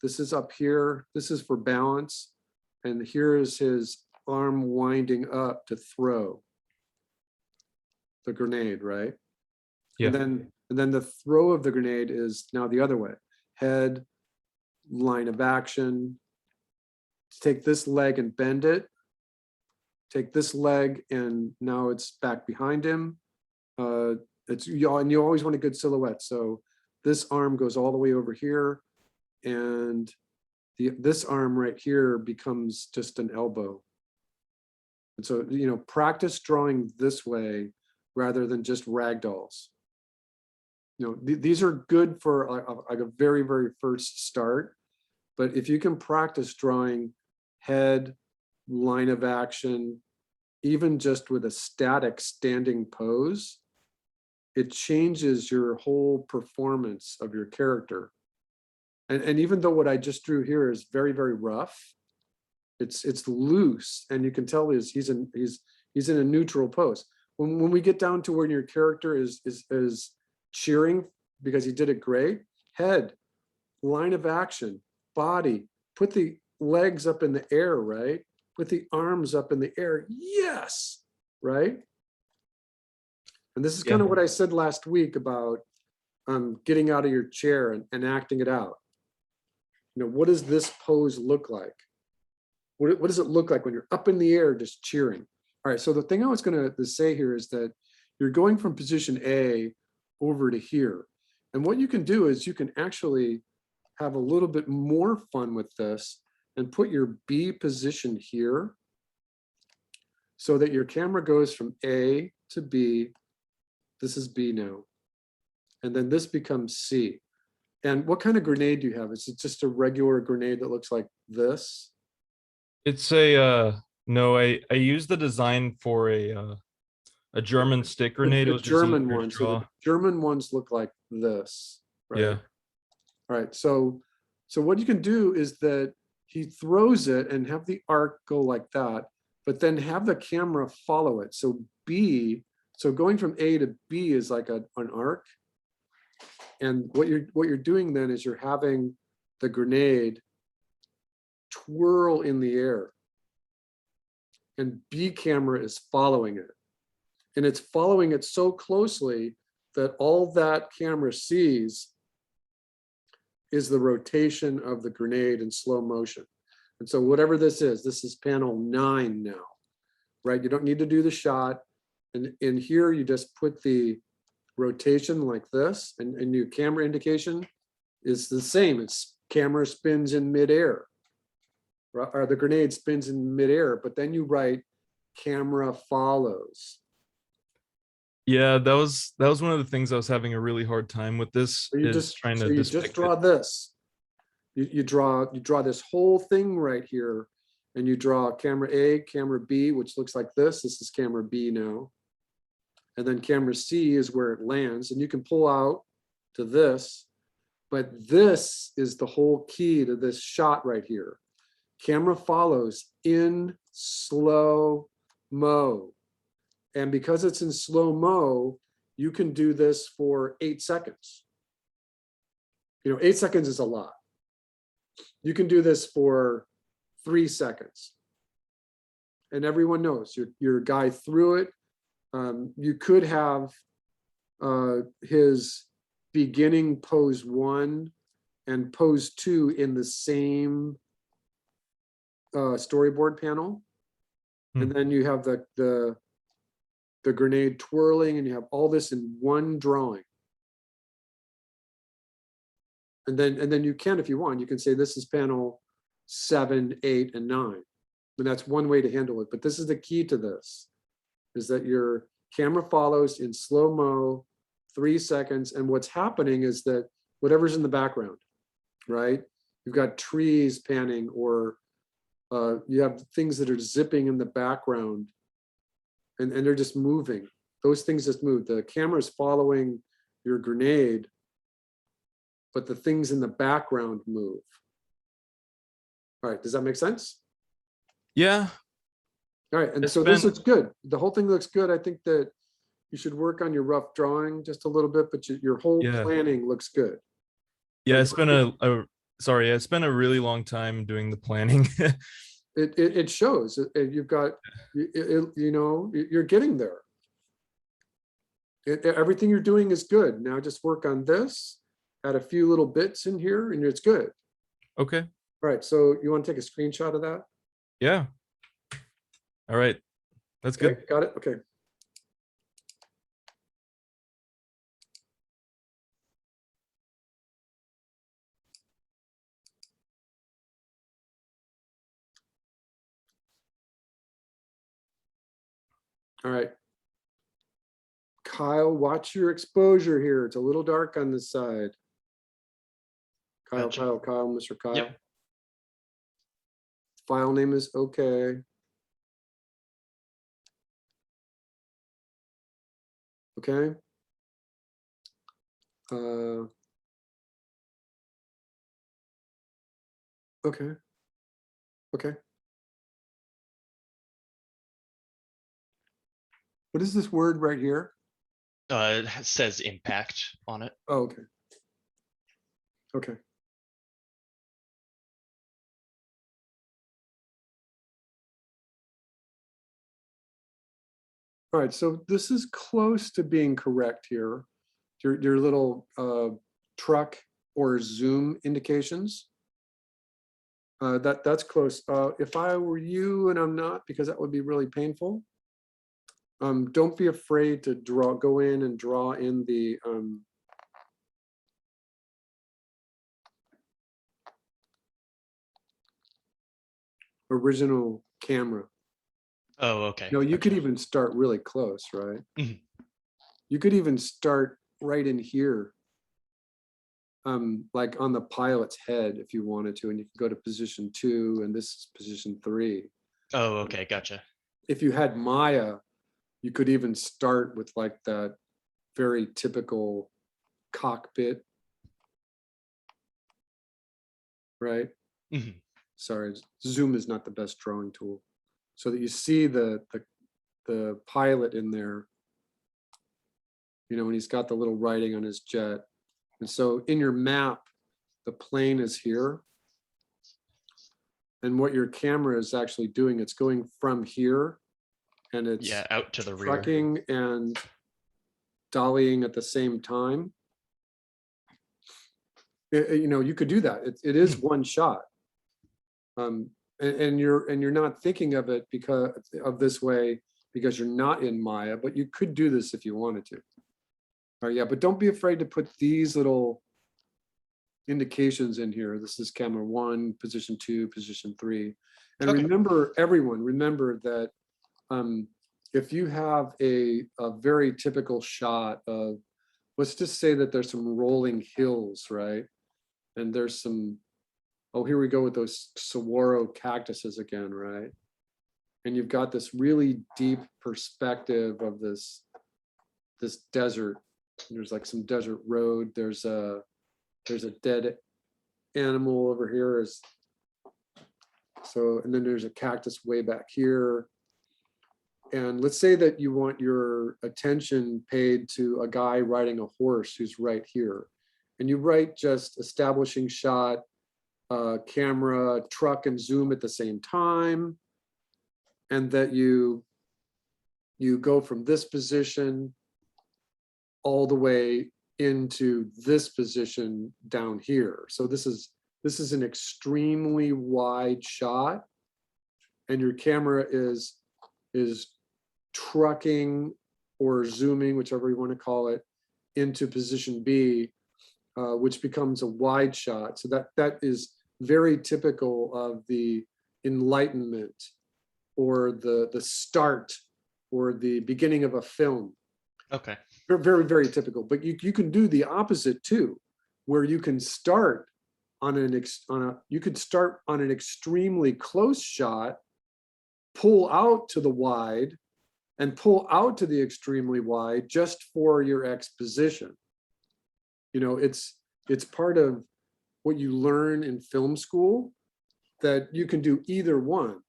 This is up here. This is for balance. And here is his arm winding up to throw the grenade, right? Yeah. And then the throw of the grenade is now the other way. Head, line of action, take this leg and bend it. Take this leg and now it's back behind him. And you always want a good silhouette. So this arm goes all the way over here, and this arm right here becomes just an elbow. And so, practice drawing this way rather than just ragdolls. These are good for like a very, very first start. But if you can practice drawing head, line of action, even just with a static standing pose, it changes your whole performance of your character. And even though what I just drew here is very, very rough, it's loose, and you can tell he's in a neutral pose. When we get down to when your character is cheering because he did it great, head, line of action, body, put the legs up in the air, right? Put the arms up in the air, yes, right? And this is kind of what I said last week about getting out of your chair and acting it out. What does this pose look like? What does it look like when you're up in the air just cheering? All right, so the thing I was going to say here is that you're going from position A over to here. And what you can do is you can actually have a little bit more fun with this and put your B position here so that your camera goes from A to B. This is B now. And then this becomes C. And what kind of grenade do you have? Is it just a regular grenade that looks like this? It's a no, I used the design for a German stick grenade. It The was just German easier to ones. So draw. the German ones look like this, right? Yeah. All right. So what you can do is that he throws it and have the arc go like that, but then have the camera follow it. So going from A to B is like an arc. And what you're doing then is you're having the grenade twirl in the air, and B camera is following it. And it's following it so closely that all that camera sees is the rotation of the grenade in slow motion. And so whatever this is panel 9 now, right? You don't need to do the shot. And in here, you just put the rotation like this, and your camera indication is the same. It's camera spins in midair, or the grenade spins in midair, but then you write camera follows. Yeah, that was one of the things I was having a really hard time with this. So you just draw this. You draw this whole thing right here, and you draw camera A, camera B, which looks like this. This is camera B now. And then camera C is where it lands, and you can pull out to this, but this is the whole key to this shot right here. Camera follows in slow-mo. And because it's in slow-mo, you can do this for 8 seconds. 8 seconds is a lot. You can do this for 3 seconds. And everyone knows your guy threw it. You could have his beginning pose 1 and pose 2 in the same storyboard panel. And then you have the grenade twirling, and you have all this in one drawing. And then you can, if you want, you can say this is panel 7, 8, and 9. And that's one way to handle it. But this is the key to this, is that your camera follows in slow-mo, 3 seconds. And what's happening is that whatever's in the background, right? You've got trees panning, or you have things that are zipping in the background, and they're just moving. Those things just move. The camera is following your grenade, but the things in the background move. All right, does that make sense? Yeah. All right, and so this looks good. The whole thing looks good. I think that you should work on your rough drawing just a little bit, but your whole planning looks good. Yeah, it's been I spent a really long time doing the planning. It shows. You've got, you're getting there. Everything you're doing is good. Now just work on this, add a few little bits in here, and it's good. Okay. All right, so you want to take a screenshot of that? Yeah. All right. That's good. Okay, got it, okay. All right. Kyle, watch your exposure here. It's a little dark on this side. Kyle, Gotcha. Kyle, Mr. Kyle. Yep. File name is okay. Okay. Okay. Okay. What is this word right here? It says impact on it. Oh, okay. Okay. All right, so this is close to being correct here. Your little truck or zoom indications. That's close. If I were you, and I'm not, because that would be really painful. Don't be afraid to go in and draw in the original camera. Oh, okay. No, you could Gotcha. even start really close, right? Mhm. You could even start right in here, like on the pilot's head if you wanted to, and you can go to position 2, and this is position 3. Oh, okay. Gotcha. If you had Maya, you could even start with like that very typical cockpit, right? Mhm. Sorry, Zoom is not the best drawing tool. So that you see the pilot in there, you know, and he's got the little writing on his jet. And so in your map, the plane is here. And what your camera is actually doing, it's going from here, and it's Yeah, out to the rear. trucking and dollying at the same time. You know, you could do that. It is one shot. And you're not thinking of it because of this way because you're not in Maya, but you could do this if you wanted to. Yeah, but don't be afraid to put these little indications in here. This is camera 1, position 2, position 3. And Okay. remember, everyone, remember that if you have a very typical shot of, let's just say that there's some rolling hills, right? And there's some, oh, here we go with those saguaro cactuses again, right? And you've got this really deep perspective of this desert. There's like some desert road. There's a dead animal over here. So, and then there's a cactus way back here. And let's say that you want your attention paid to a guy riding a horse who's right here. And you write just establishing shot, camera, truck, and zoom at the same time. And that you go from this position all the way into this position down here. So this is an extremely wide shot, and your camera is trucking or zooming, whichever you want to call it, into position B, which becomes a wide shot. So that is very typical of the Enlightenment, or the start, or the beginning of a film. Okay. Very, very typical. But you can do the opposite too, where you can start on an extremely close shot, pull out to the wide, and pull out to the extremely wide just for your exposition. You know, it's part of what you learn in film school, that you can do either one.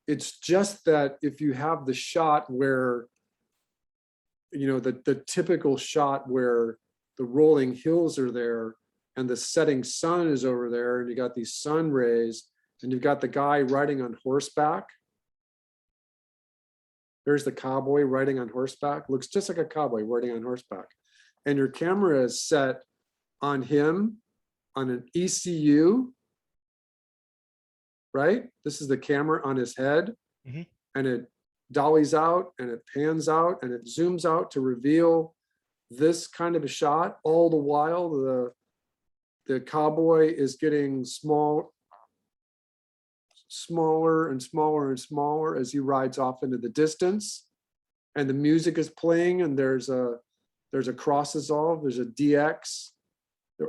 It's just that if you have the shot where, you know, the typical shot where the rolling hills are there and the setting sun is over there, and you got these sun rays, and you've got the guy riding on horseback. There's the cowboy riding on horseback. Looks just like a cowboy riding on horseback. And your camera is set on him on an ECU. right? This is the camera on his head. Mhm. And it dollies out and it pans out and it zooms out to reveal this kind of a shot. All the while, the cowboy is getting smaller and smaller and smaller as he rides off into the distance. And the music is playing, and there's a cross dissolve, there's a DX,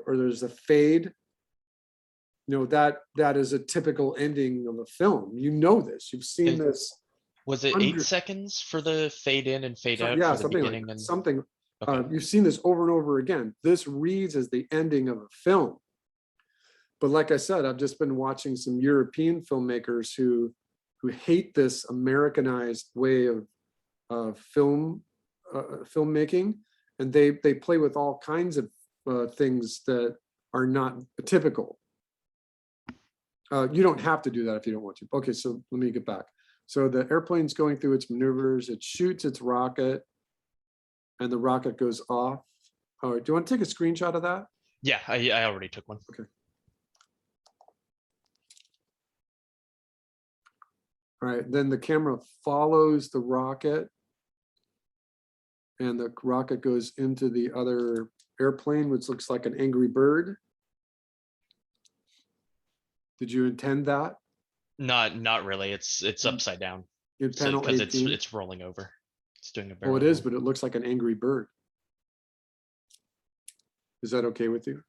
or there's a fade. You know, that is a typical ending of a film. You know this, you've seen Is- this. Was it 8 hundreds- seconds for the fade in and fade out Yeah, for the something like beginning that, and something. okay. You've seen this over and over again. This reads as the ending of a film. But like I said, I've just been watching some European filmmakers who hate this Americanized way of filmmaking, and they play with all kinds of things that are not typical. You don't have to do that if you don't want to. Okay, so let me get back. So the airplane's going through its maneuvers. It shoots its rocket, and the rocket goes off. All right, do you want to take a screenshot of that? Yeah, I already took one. All right, then the camera follows the rocket, and the rocket goes into the other airplane, which looks like an angry bird. Did you intend that Not really. It's upside down. in So panel because 18? it's rolling over. It's doing a Oh, barrel it is, roll. but it looks like an angry bird. Is that okay with you?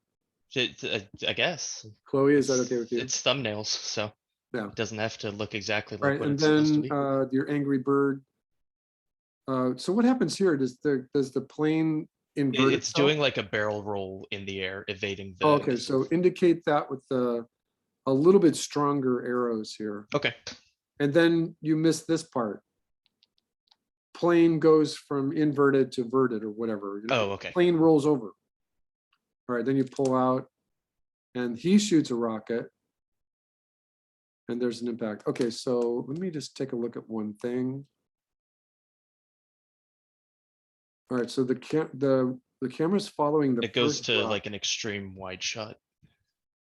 I guess. Chloe, is that okay with you? It's thumbnails, so Yeah. it doesn't have to look exactly All like right, what and it's supposed to then be. your angry bird. So what happens here? Does the plane invert It's itself? doing like a barrel roll in the air, evading the Oh, okay, missile. so indicate that with a little bit stronger arrows here. Okay. And then you miss this part. Plane goes from inverted to verted or whatever. Oh, okay. Plane rolls over. All right, then you pull out and he shoots a rocket. And there's an impact. Okay, so let me just take a look at one thing. All right, so the camera's following the It goes first to drop. like an extreme wide shot.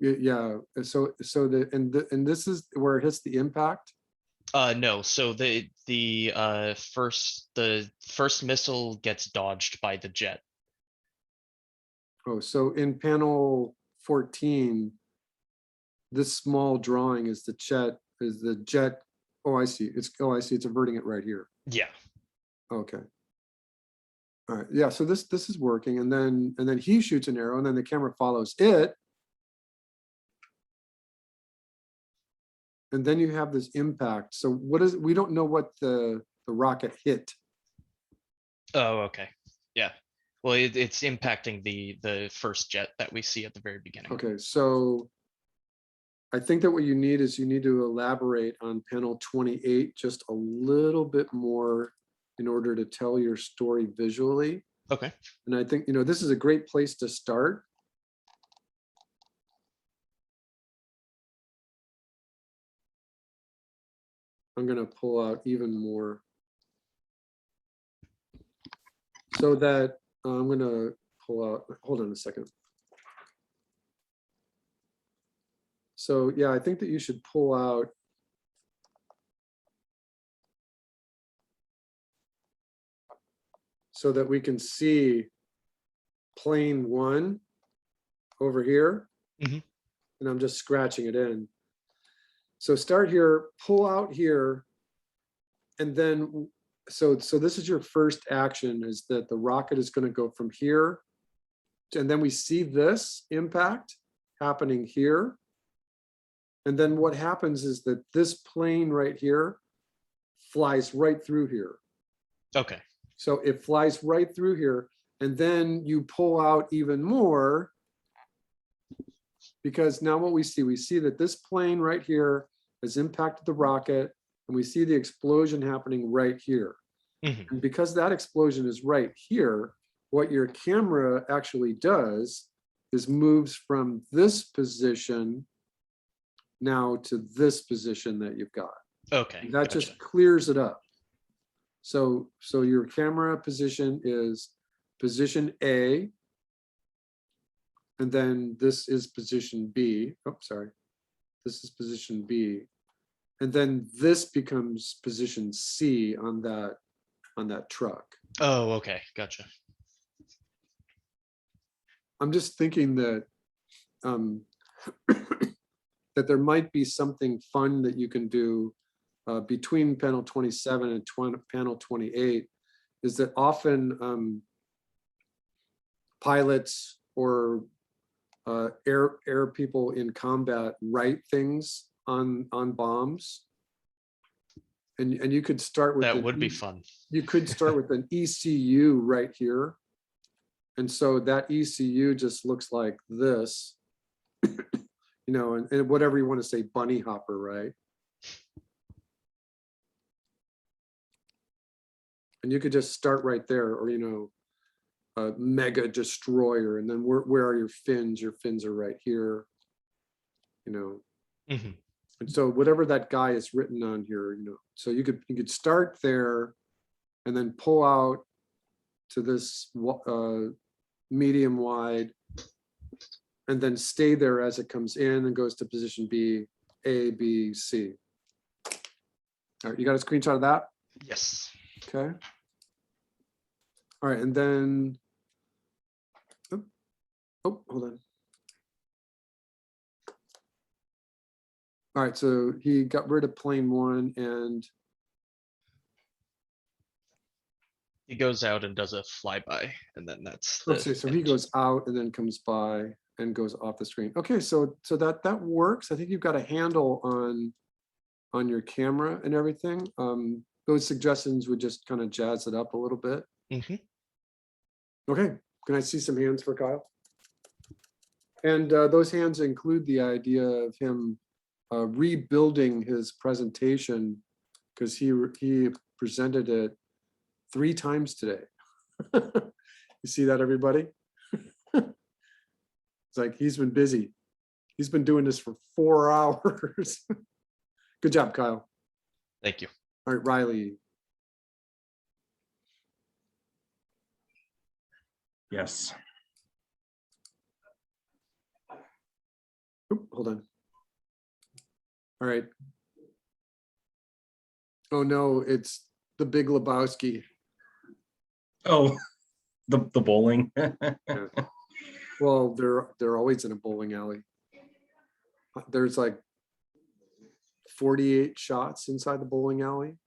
Yeah, so and this is where it hits the impact. No, so the first missile gets dodged by the jet. Oh, so in panel 14, this small drawing is the jet. Oh, I see. It's averting it right here. Yeah. Okay. All right. Yeah. So this is working, and then he shoots an arrow, and then the camera follows it, and then you have this impact. So we don't know what the rocket hit. Oh, okay. Yeah. Well, it's impacting the first jet that we see at the very beginning. Okay. So I think that what you need is you need to elaborate on panel 28 just a little bit more in order to tell your story visually. Okay. And I think, this is a great place to start. I'm going to pull out even more so that I'm going to pull out, hold on a second. So yeah, I think that you should pull out so that we can see plane 1 over here. Mhm. And I'm just scratching it in. So start here, pull out here, and then so this is your first action, is that the rocket is going to go from here, and then we see this impact happening here. And then what happens is that this plane right here flies right through here. Okay. So it flies right through here, and then you pull out even more, because now what we see that this plane right here has impacted the rocket, and we see the explosion happening right here. Mhm. And because that explosion is right here, what your camera actually does is moves from this position now to this position that you've got. Okay. That Gotcha. just clears it up. So your camera position is position A, and then this is position B. Oh, sorry. This is position B. And then this becomes position C on that truck. Oh, okay, gotcha. I'm just thinking that that there might be something fun that you can do between panel 27 and panel 28, is that often pilots or air people in combat write things on bombs. And you could start with That an would be fun. You could start with an ECU right here. And so that ECU just looks like this, you know, and whatever you want to say, bunny hopper, right? And you could just start right there, or, you know, a mega destroyer. And then where are your fins? Your fins are right here, you know. Mhm. And so whatever that guy is written on here, you know, so you could start there and then pull out to this medium wide, and then stay there as it comes in and goes to position B, A, B, C. All right, you got a screenshot of that? Yes. Okay. All right, and then, oh, hold on. All right, so he got rid of plane 1 and He goes out and does a flyby, and then that's let's the see, so he end. goes out and then comes by and goes off the screen. Okay, so that works. I think you've got a handle on your camera and everything. Those suggestions would just kind of jazz it up a little bit. Mhm. Okay, can I see some hands for Kyle? And those hands include the idea of him rebuilding his presentation, because he presented it 3 times today. You see that, everybody? It's like he's been busy. He's been doing this for 4 hours. Good job, Kyle. Thank you. All right, Riley. Yes. Oop, hold on. All right. Oh no, it's the Big Lebowski. Oh, the bowling. Yeah. Well, they're always in a bowling alley. There's like 48 shots inside the bowling alley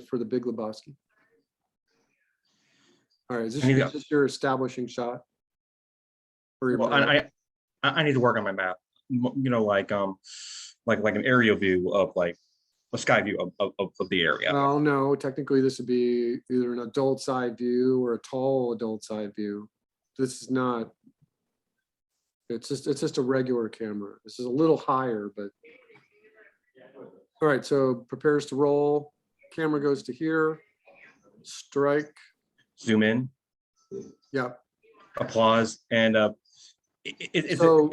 for the Big Lebowski. All right, is this your establishing shot? Or your Well, map? I need to work on my map. You know, like an aerial view of like a sky view of the area. Well, no, technically this would be either an adult side view or a tall adult side view. This is not. It's just a regular camera. This is a little higher, but. All right, so prepares to roll. Camera goes to here. Strike. Zoom in. Yep. Applause. And So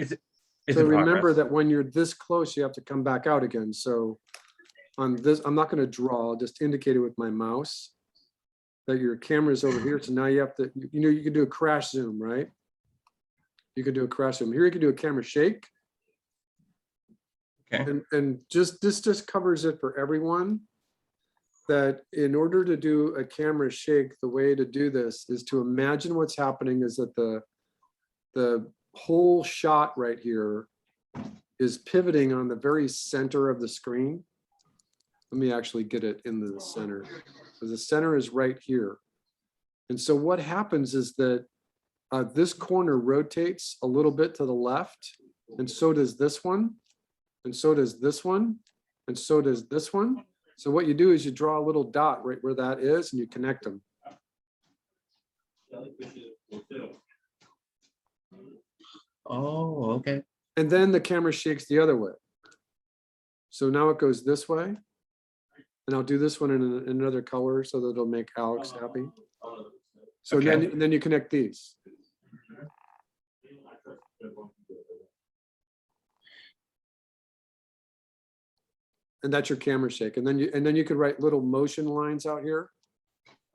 in remember progress? that when you're this close, you have to come back out again. So on this, I'm not going to draw, I'll just indicate it with my mouse that your camera is over here. So now you have to, you know, you can do a crash zoom, right? You could do a crash zoom. Here you can do a camera shake. Okay. And this just covers it for everyone, that in order to do a camera shake, the way to do this is to imagine what's happening is that the whole shot right here is pivoting on the very center of the screen. Let me actually get it into the center. So the center is right here. And so what happens is that this corner rotates a little bit to the left, and so does this one, and so does this one, and so does this one. So what you do is you draw a little dot right where that is, and you connect them. Oh, okay. And then the camera shakes the other way. So now it goes this way. And I'll do this one in another color so that it'll make Alex happy. So Okay. then you connect these. And that's your camera shake. And then you could write little motion lines out here.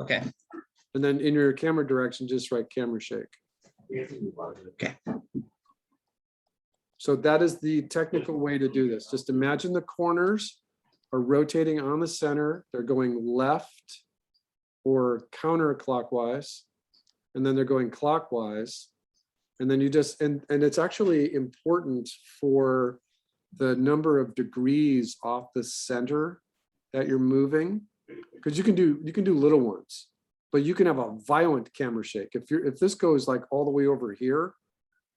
Okay. And then in your camera direction, just write camera shake. Okay. So that is the technical way to do this. Just imagine the corners are rotating on the center. They're going left or counterclockwise, and then they're going clockwise. And then you just, and it's actually important for the number of degrees off the center that you're moving, because you can do little ones, but you can have a violent camera shake. If this goes like all the way over here,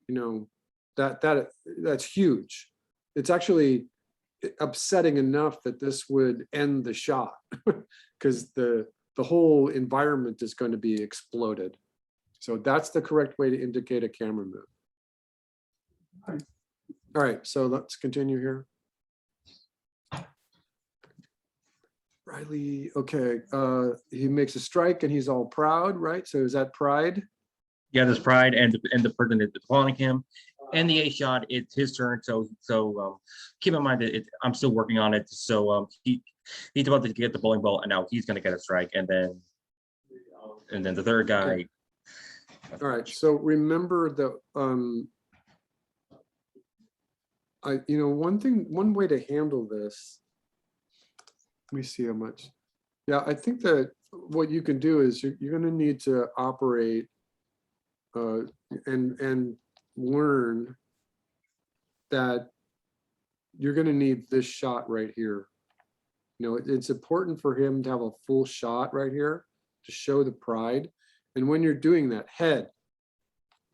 you know, that's huge. It's actually upsetting enough that this would end the shot because the whole environment is going to be exploded. So that's the correct way to indicate a camera move. All right, so let's continue here. Riley, okay, he makes a strike and he's all proud, right? So is that pride? Yeah, there's pride, and the person that's calling him, and the A shot. It's his turn. So keep in mind that I'm still working on it. So he's about to get the bowling ball, and now he's going to get a strike, and then the third guy. Okay. All right. So remember that one way to handle this. Let me see how much. Yeah, I think that what you can do is you're going to need to operate and learn that you're going to need this shot right here. You know, it's important for him to have a full shot right here to show the pride. And when you're doing that, head,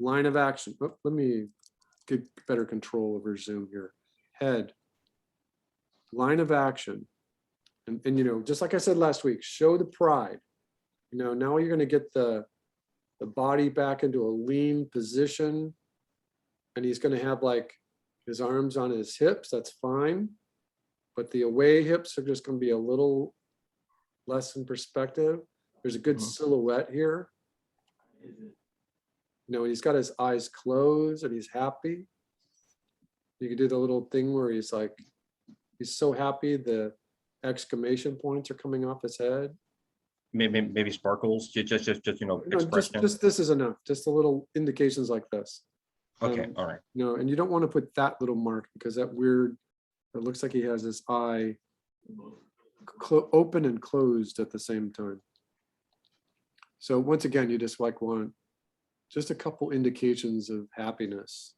line of action. Oh, let me get better control over Zoom here. Head, line of action. And you know, just like I said last week, show the pride. You know, now you're going to get the body back into a lean position, and he's going to have like his arms on his hips. That's fine, but the away hips are just going to be a little less in perspective. There's a good silhouette here. You know, he's got his eyes closed and he's happy. You can do the little thing where he's like, he's so happy the exclamation points are coming off his head. Maybe sparkles, just you know, No, expression. just this is enough. Just a little indications like this. Okay, all right. You know, and you don't want to put that little mark because that weird, it looks like he has his eye open and closed at the same time. So once again, you just like want just a couple indications of happiness,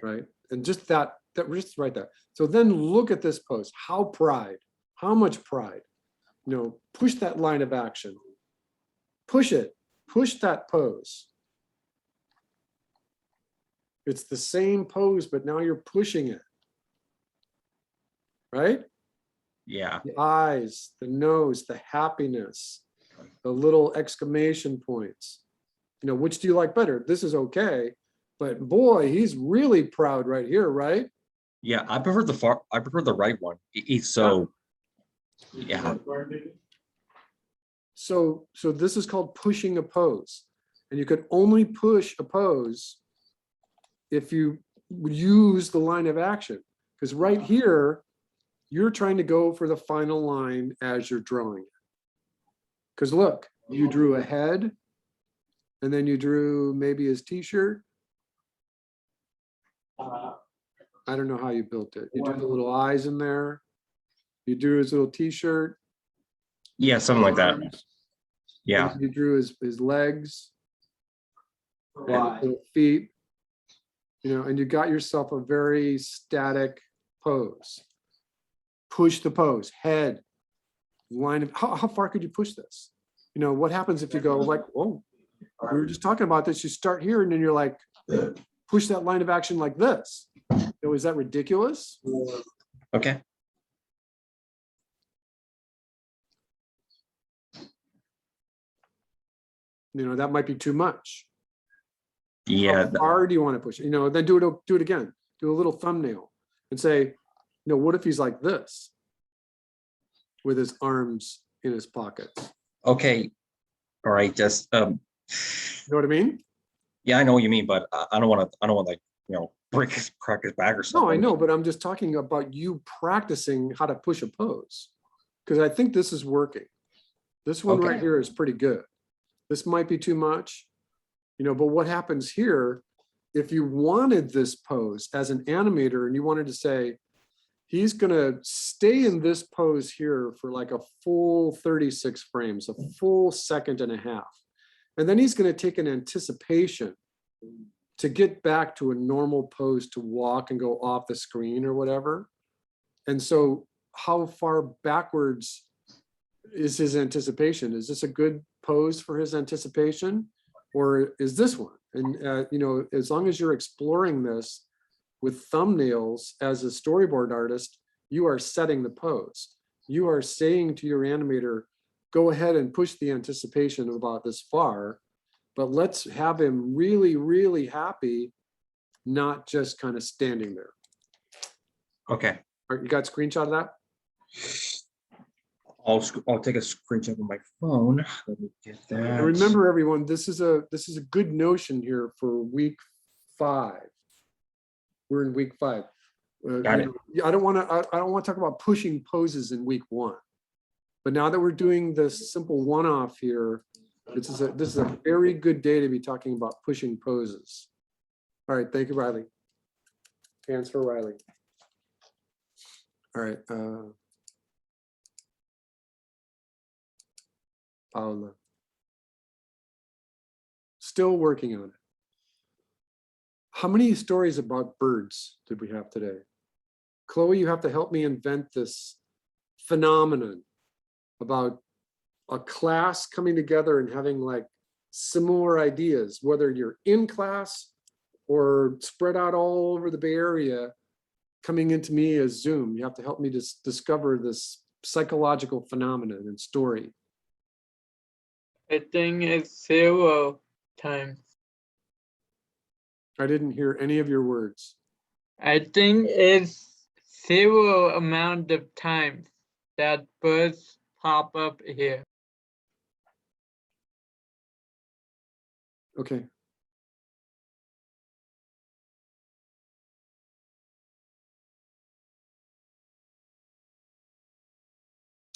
right? And just that just right there. So then look at this pose. How much pride? You know, push that line of action. Push it. Push that pose. It's the same pose, but now you're pushing it. Right? Yeah. The eyes, the nose, the happiness, the little exclamation points. You know, which do you like better? This is okay, but boy, he's really proud right here, right? Yeah, I prefer the right one. He's so, yeah. So this is called pushing a pose. And you could only push a pose if you use the line of action. Because right here, you're trying to go for the final line as you're drawing it. Because look, you drew a head, and then you drew maybe his t-shirt. I don't know how you built it. You drew the little eyes in there. You drew his little t-shirt. Yeah, something like that. Yeah. You drew his legs, and his little feet, you know, and you got yourself a very static pose. Push the pose, head, line of, how far could you push this? You know, what happens if you go like, oh, we were just talking about this, you start here and then you're like, push that line of action like this. You know, is that ridiculous? Okay. You know, that might be too much. Yeah. How far do you want to push it? You know, then do it again. Do a little thumbnail and say, you know, what if he's like this with his arms in his pockets? Okay. All right. Just You know what I mean? yeah, I know what you mean, but I don't want to like, you know, crack his back or something. No, I know, but I'm just talking about you practicing how to push a pose, because I think this is working. This one right Okay. here is pretty good. This might be too much, you know, but what happens here if you wanted this pose as an animator and you wanted to say, he's gonna stay in this pose here for like a full 36 frames, a full second and a half. And then he's gonna take an anticipation to get back to a normal pose to walk and go off the screen or whatever. And so how far backwards is his anticipation? Is this a good pose for his anticipation? Or is this one? And you know, as long as you're exploring this with thumbnails as a storyboard artist, you are setting the pose. You are saying to your animator, go ahead and push the anticipation about this far, but let's have him really, really happy, not just kind of standing there. Okay, All right, you got a screenshot of that? I'll take a screenshot of my phone. Let me get that. And remember, everyone, this is a good notion here for week 5. We're in week 5. Got it. I don't want to talk about pushing poses in week 1. But now that we're doing this simple one-off here, this is a very good day to be talking about pushing poses. All right, thank you, Riley. Hands for Riley. All right. Paula. Still working on it. How many stories about birds did we have today? Chloe, you have to help me invent this phenomenon about a class coming together and having like similar ideas, whether you're in class or spread out all over the Bay Area, coming into me as Zoom. You have to help me discover this psychological phenomenon and story. I think it's 0 times. I didn't hear any of your words. I think it's 0 amount of times that birds pop up here. Okay.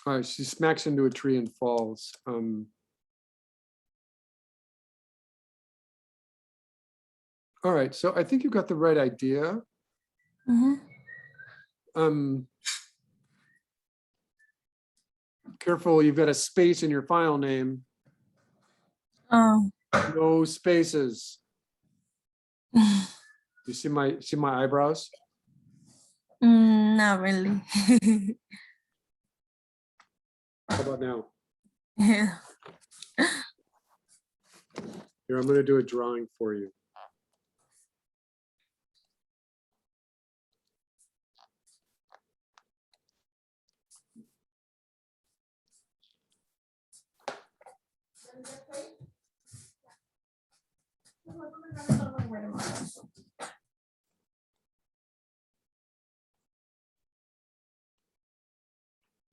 All right, she smacks into a tree and falls. All right, so I think you've got the right idea. Careful, you've got a space in your file name. Oh. No spaces. You see my eyebrows? Not really. How about now? Yeah. Here, I'm going to do a drawing for you.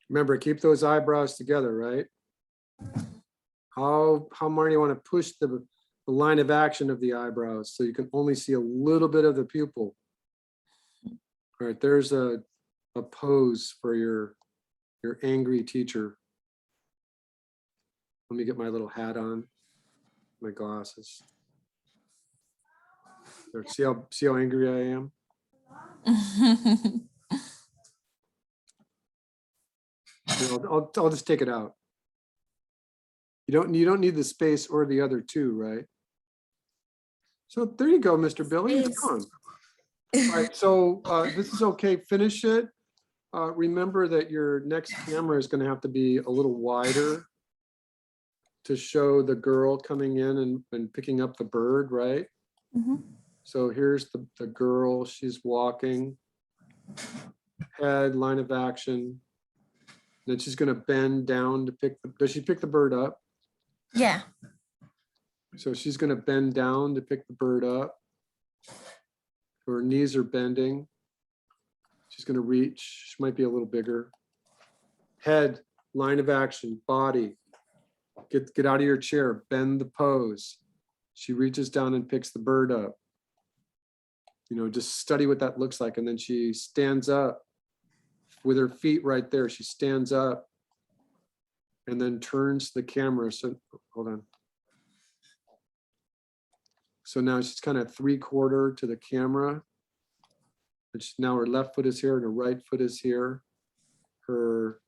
Remember, keep those eyebrows together, right? How more do you want to push the line of action of the eyebrows so you can only see a little bit of the pupil? All right, there's a pose for your angry teacher. Let me get my little hat on, my glasses. There, see how angry I am? I'll just take it out. You don't need the space or the other two, right? So there you go, Mr. Billy. It's gone. All right, so this is okay. Finish it. Remember that your next camera is going to have to be a little wider to show the girl coming in and picking up the bird, right? So here's the girl. She's walking. Head, line of action. Then she's going to bend down to pick does she pick the bird up? Yeah. So she's going to bend down to pick the bird up. Her knees are bending. She's going to reach. She might be a little bigger. Head, line of action, body. Get out of your chair, bend the pose. She reaches down and picks the bird up. You know, just study what that looks like. And then she stands up with her feet right there. She stands up and then turns the camera. So hold on. So now she's kind of 3/4 to the camera. Now her left foot is here and her right foot is here. Her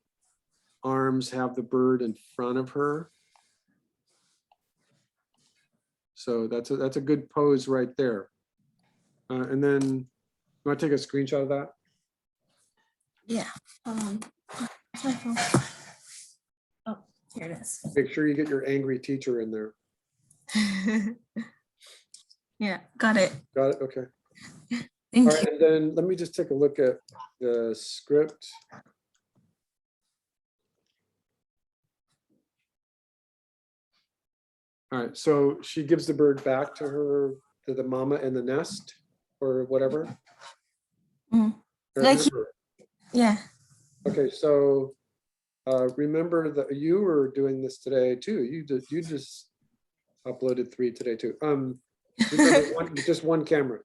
arms have the bird in front of her. So that's a good pose right there. And then you want to take a screenshot of that? Yeah. Where's my phone? Oh, here it is. Make sure you get your angry teacher in there. Yeah, got it. Got it? Okay. Thank All right, and then let me just take a look at the script. All right, so she gives the bird back to the mama in the nest or whatever. Mhm. Or Like remember- Yeah. Okay, so remember that you were doing this today too. You just uploaded 3 today too. Remember just one camera.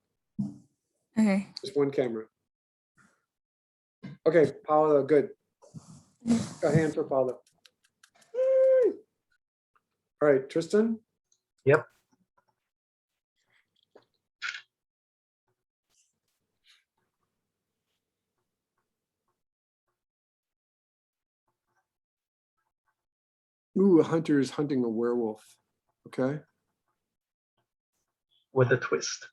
Okay. Just one camera. Okay, Paula, good. A hand for Paula. All right, Tristan? Yep. Ooh, a hunter is hunting a werewolf. Okay. With a twist.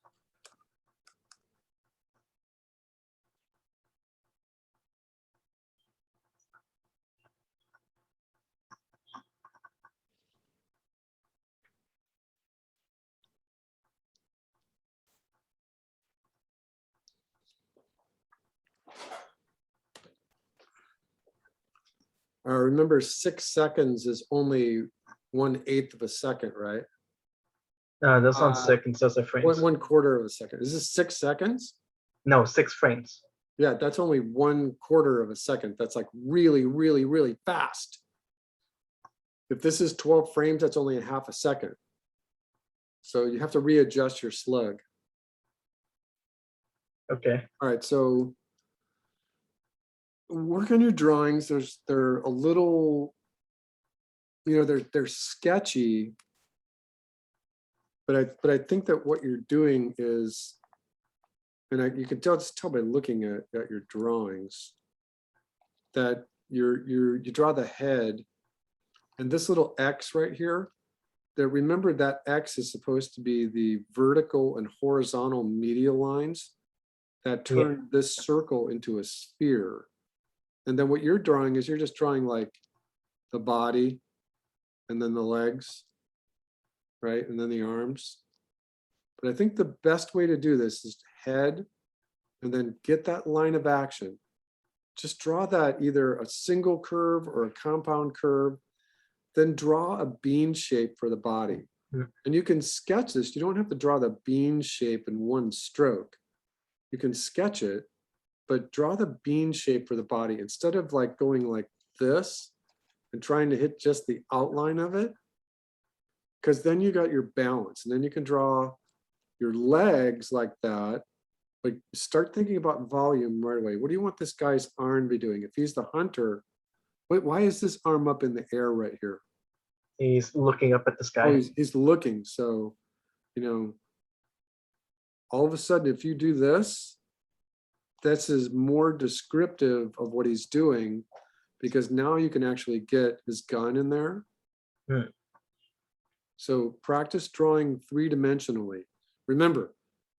Remember 6 seconds is only 1/8 of a second, right? That's not seconds, that's a frames. 1/4 of a second. Is this 6 seconds? No, 6 frames. Yeah, that's only 1/4 of a second. That's like really, really, really fast. If this is 12 frames, that's only a half a second. So you have to readjust your slug. Okay. All right, so work on your drawings. They're a little, they're sketchy, but I think that what you're doing is, and you can just tell by looking at your drawings that you draw the head and this little X right here. That remember that X is supposed to be the vertical and horizontal medial lines that turn this circle into a sphere. And then what you're drawing is you're just drawing like the body and then the legs, right? And then the arms. But I think the best way to do this is head and then get that line of action. Just draw that either a single curve or a compound curve, then draw a bean shape for the body. And you can sketch this. You don't have to draw the bean shape in one stroke. You can sketch it, but draw the bean shape for the body instead of like going like this and trying to hit just the outline of it. Because then you got your balance and then you can draw your legs like that. Like start thinking about volume right away. What do you want this guy's arm to be doing? If he's the hunter, wait, why is this arm up in the air right here? He's looking up at the sky. Oh, he's looking. So, all of a sudden, if you do this, this is more descriptive of what he's doing because now you can actually get his gun in there. So practice drawing 3-dimensionally. Remember,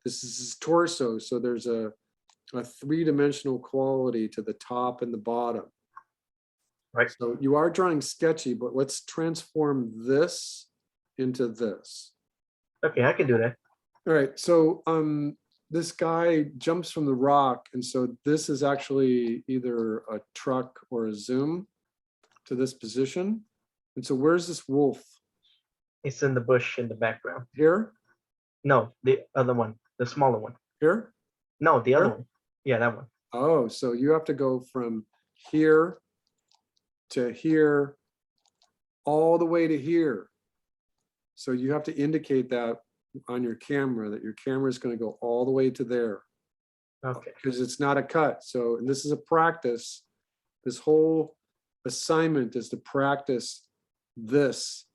this is his torso. So there's a 3-dimensional quality to the top and the bottom. Right. So you are drawing sketchy, but let's transform this into this. Okay, I can do that. All right, so this guy jumps from the rock, and so this is actually either a truck or a zoom to this position. And so where's this wolf? It's in the bush in the background. Here? No, the other one, the smaller one. Here? No, the other Here? one. Yeah, that one. Oh, so you have to go from here to here, all the way to here. So you have to indicate that on your camera, that your camera is going to go all the way to there. Okay. Because it's not a cut. So, and this is a practice. This whole assignment is to practice this.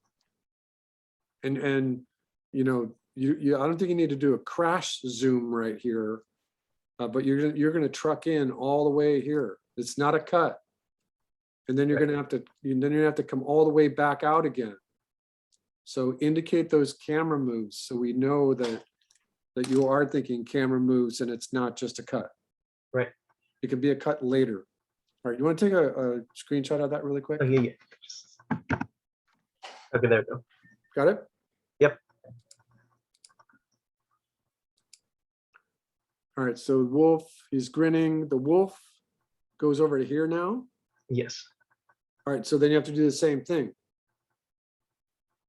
And I don't think you need to do a crash zoom right here, but you're gonna truck in all the way here. It's not a cut. And then you're gonna have to come all the way back out again. So indicate those camera moves so we know that you are thinking camera moves and it's not just a cut. Right. It can be a cut later. All right, you want to take a screenshot of that really quick? Oh, yeah. Okay, there we go. Got it? Yep. All right, so wolf, he's grinning. The wolf goes over to here now. Yes. All right, so then you have to do the same thing.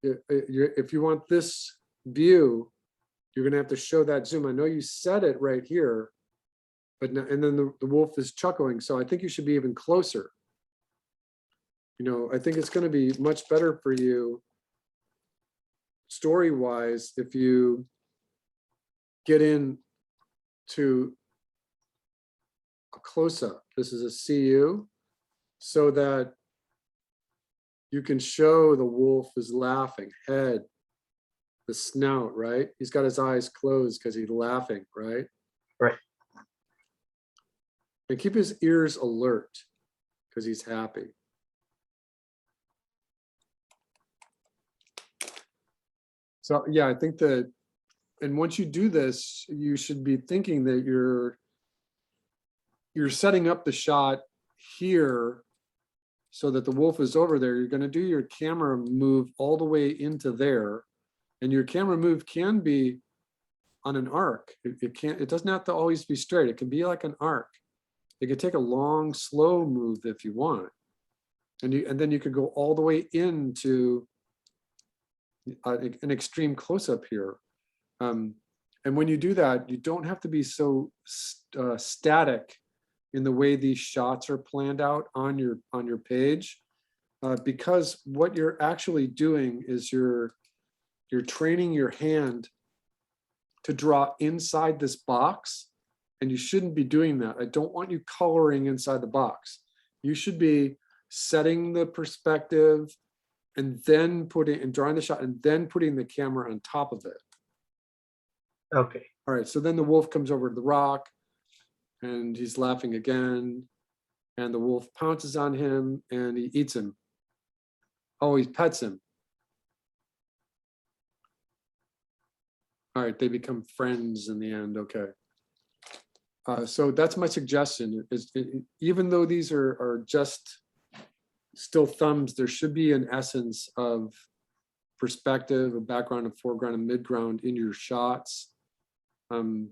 If you want this view, you're gonna have to show that zoom. I know you set it right here, but now, and then the wolf is chuckling, so I think you should be even closer. You know, I think it's gonna be much better for you story-wise if you get in to a close-up. This is a CU, so that you can show the wolf is laughing, head, the snout, right? He's got his eyes closed because he's laughing, right? Right. And keep his ears alert because he's happy. So yeah, I think that, and once you do this, you should be thinking that you're setting up the shot here so that the wolf is over there. You're going to do your camera move all the way into there, and your camera move can be on an arc. It doesn't have to always be straight. It can be like an arc. It could take a long, slow move if you want, and then you could go all the way into an extreme close-up here. And when you do that, you don't have to be so static in the way these shots are planned out on your page, because what you're actually doing is you're training your hand to draw inside this box, and you shouldn't be doing that. I don't want you coloring inside the box. You should be setting the perspective and then drawing the shot and then putting the camera on top of it. Okay. All right, so then the wolf comes over to the rock and he's laughing again, and the wolf pounces on him and he eats him. Oh, he pets him. All right, they become friends in the end. Okay. So that's my suggestion. Even though these are just still thumbs, there should be an essence of perspective, a background, a foreground, a midground in your shots. You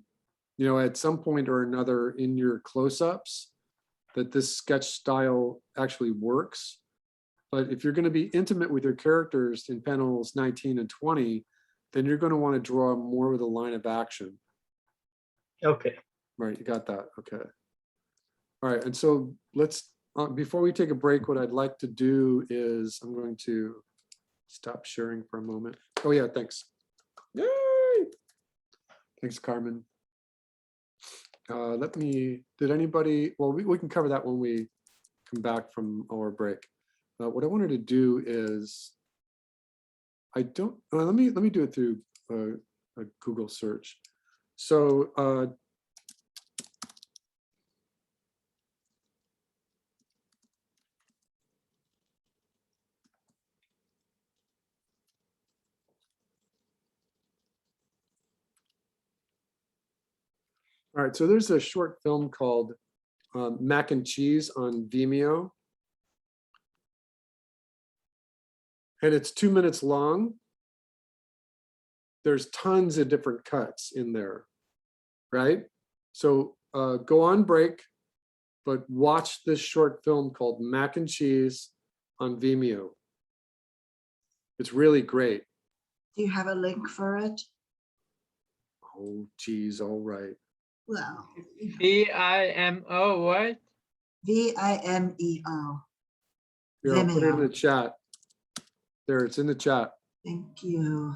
know, at some point or another in your close-ups, that this sketch style actually works. But if you're going to be intimate with your characters in panels 19 and 20, then you're going to want to draw more with a line of action. Okay. Right, you got that. Okay. All right, and so let's, before we take a break, what I'd like to do is I'm going to stop sharing for a moment. Oh yeah, thanks. Yay! Thanks, Carmen. Did anybody, well, we can cover that when we come back from our break. What I wanted to do is, let me do it through a Google search. So all right, so there's a short film called Mac and Cheese on Vimeo. And it's 2 minutes long. There's tons of different cuts in there, right? So go on break, but watch this short film called Mac and Cheese on Vimeo. It's really great. Do you have a link for it? Oh, geez, all right. Well, VIMO, what? VIMEO. Here, I'll put it in Vimeo. the chat. There, it's in the chat. Thank you.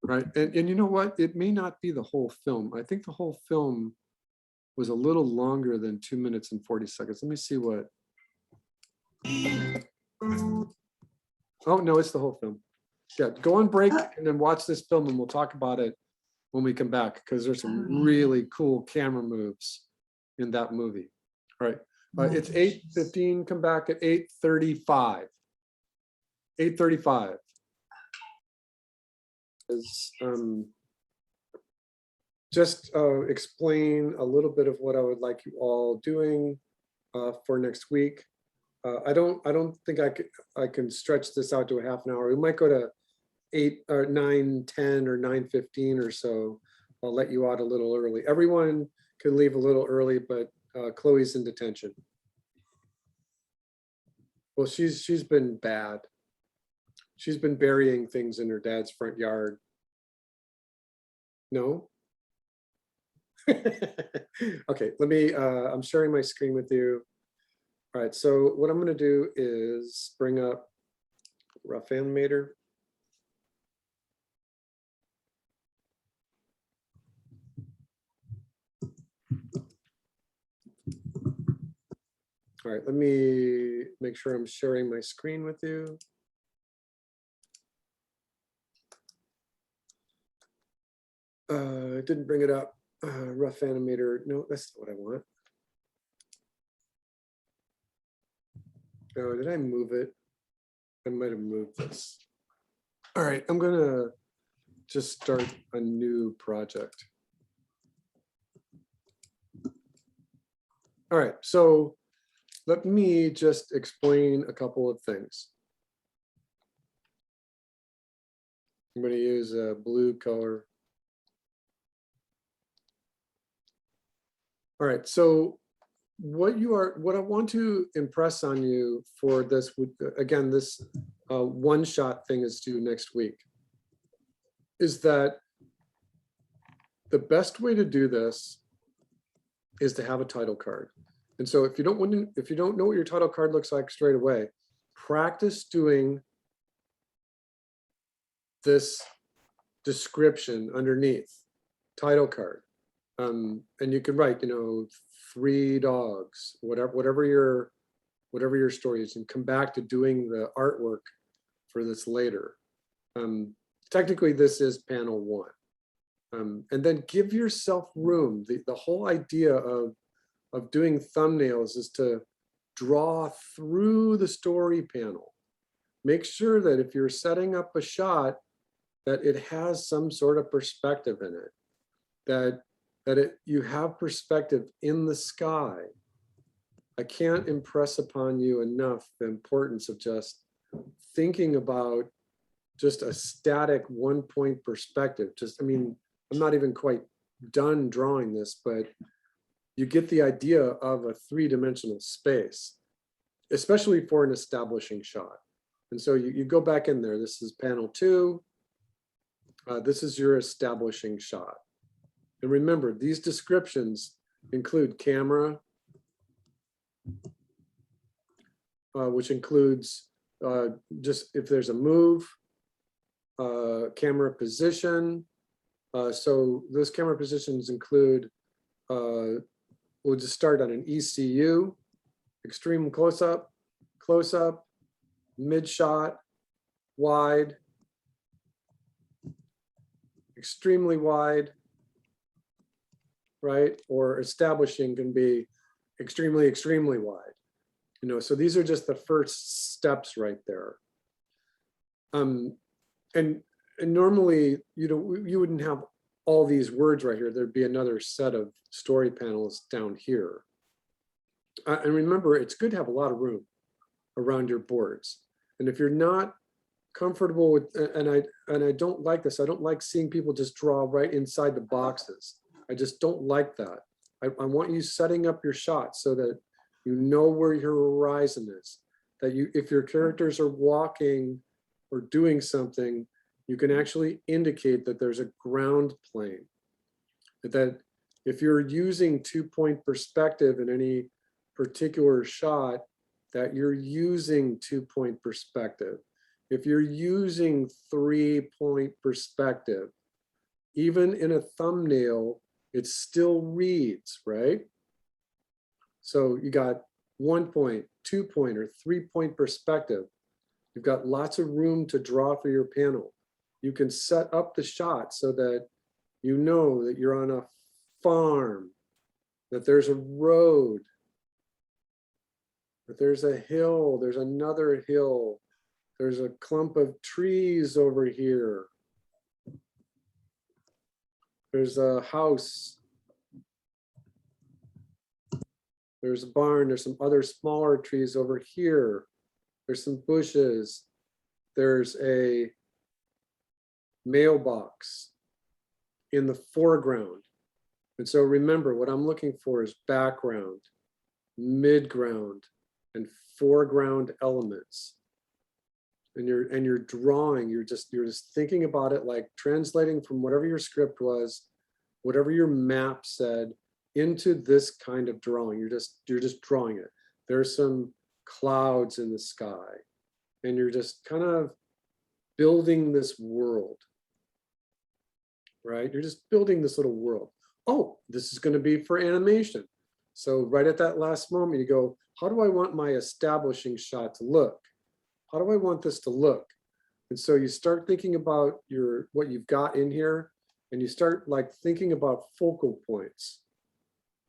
Right, and you know what? It may not be the whole film. I think the whole film was a little longer than 2 minutes and 40 seconds. Let me see what. Oh, no, it's the whole film. Yeah, go on break and then watch this film and we'll talk about it when we come back, because there's some really cool camera moves in that movie. All right, it's 8:15, come back at 8:35. 8:35. Is just explain a little bit of what I would like you all doing for next week. I don't think I can stretch this out to a half an hour. We might go to 8 or 9:10 or 9:15 or so. I'll let you out a little early. Everyone can leave a little early, but Chloe's in detention. Well, she's been bad. She's been burying things in her dad's front yard. No? Okay, let me, I'm sharing my screen with you. All right, so what I'm gonna do is bring up Rough Animator. All right, let me make sure I'm sharing my screen with you. I didn't bring it up. Rough Animator. No, that's not what I want. Oh, did I move it? I might have moved this. All right, I'm gonna just start a new project. All right, so let me just explain a couple of things. I'm going to use a blue color. All right, so what I want to impress on you for this, again, this one-shot thing is due next week, is that the best way to do this is to have a title card. And so if you don't know what your title card looks like straight away, practice doing this description underneath title card. And you can write, 3 dogs, whatever your story is, and come back to doing the artwork for this later. Technically, this is panel 1. And then give yourself room. The whole idea of doing thumbnails is to draw through the story panel. Make sure that if you're setting up a shot, that it has some sort of perspective in it, that you have perspective in the sky. I can't impress upon you enough the importance of just thinking about just a static 1-point perspective. I'm not even quite done drawing this, but you get the idea of a 3-dimensional space, especially for an establishing shot. And so you go back in there. This is panel 2. This is your establishing shot. And remember, these descriptions include camera, which includes just if there's a move, camera position. So those camera positions include, we'll just start on an ECU, extreme close-up, mid-shot, wide, extremely wide, right? Or establishing can be extremely, extremely wide. So these are just the first steps right there. And normally, you wouldn't have all these words right here. There'd be another set of story panels down here. And remember, it's good to have a lot of room around your boards. And if you're not comfortable with, and I don't like this, I don't like seeing people just draw right inside the boxes. I just don't like that. I want you setting up your shots so that you know where your horizon is. That if your characters are walking or doing something, you can actually indicate that there's a ground plane. That if you're using 2-point perspective in any particular shot, that you're using 2-point perspective. If you're using 3-point perspective, even in a thumbnail, it still reads, right? So you got 1-point, 2-point, or 3-point perspective. You've got lots of room to draw for your panel. You can set up the shot so that you know that you're on a farm, that there's a road, that there's a hill, there's another hill, there's a clump of trees over here. There's a house. There's a barn, there's some other smaller trees over here. There's some bushes. There's a mailbox in the foreground. And so remember, what I'm looking for is background, midground, and foreground elements. And you're drawing, you're just thinking about it, like translating from whatever your script was, whatever your map said, into this kind of drawing. You're just drawing it. There's some clouds in the sky, and you're just kind of building this world, right? You're just building this little world. Oh, this is going to be for animation. So right at that last moment, you go, how do I want my establishing shot to look? How do I want this to look? And so you start thinking about what you've got in here, and you start like thinking about focal points.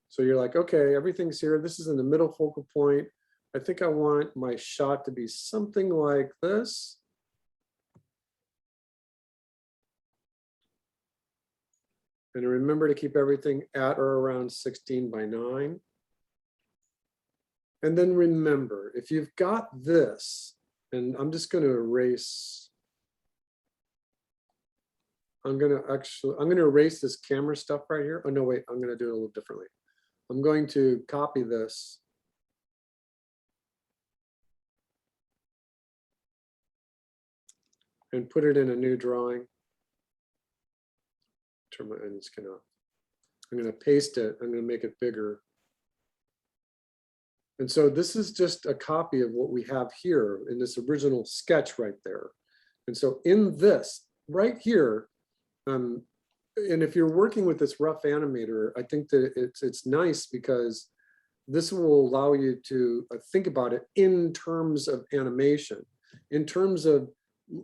So you're like, okay, everything's here. This is in the middle focal point. I think I want my shot to be something like this. And remember to keep everything at or around 16:9. And then remember, if you've got this, and I'm just going to erase, I'm going to erase this camera stuff right here. Oh, no, wait, I'm going to do it a little differently. I'm going to copy this. And put it in a new drawing. Turn my end skin off. I'm going to paste it. I'm going to make it bigger. And so this is just a copy of what we have here in this original sketch right there. And so in this right here, and if you're working with this rough animator, I think that it's nice because this will allow you to think about it in terms of animation, in terms of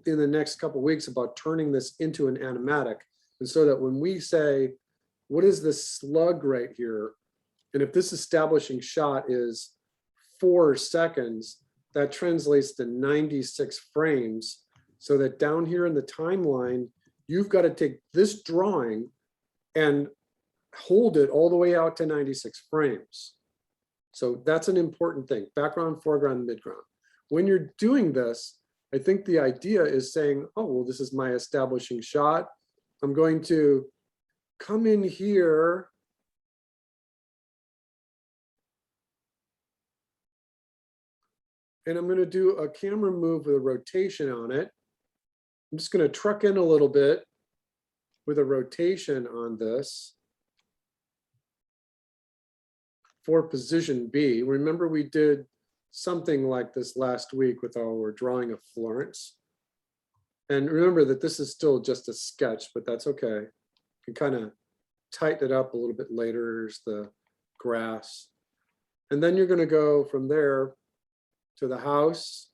in the next couple of weeks about turning this into an animatic. And so that when we say, what is this slug right here? And if this establishing shot is 4 seconds, that translates to 96 frames. So that down here in the timeline, you've got to take this drawing and hold it all the way out to 96 frames. So that's an important thing, background, foreground, midground. When you're doing this, I think the idea is saying, oh, well, this is my establishing shot. I'm going to come in here and I'm going to do a camera move with a rotation on it. I'm just going to truck in a little bit with a rotation on this for position B. Remember, we did something like this last week with our drawing of Florence. And remember that this is still just a sketch, but that's okay. You can kind of tighten it up a little bit later. There's the grass. And then you're going to go from there to the house.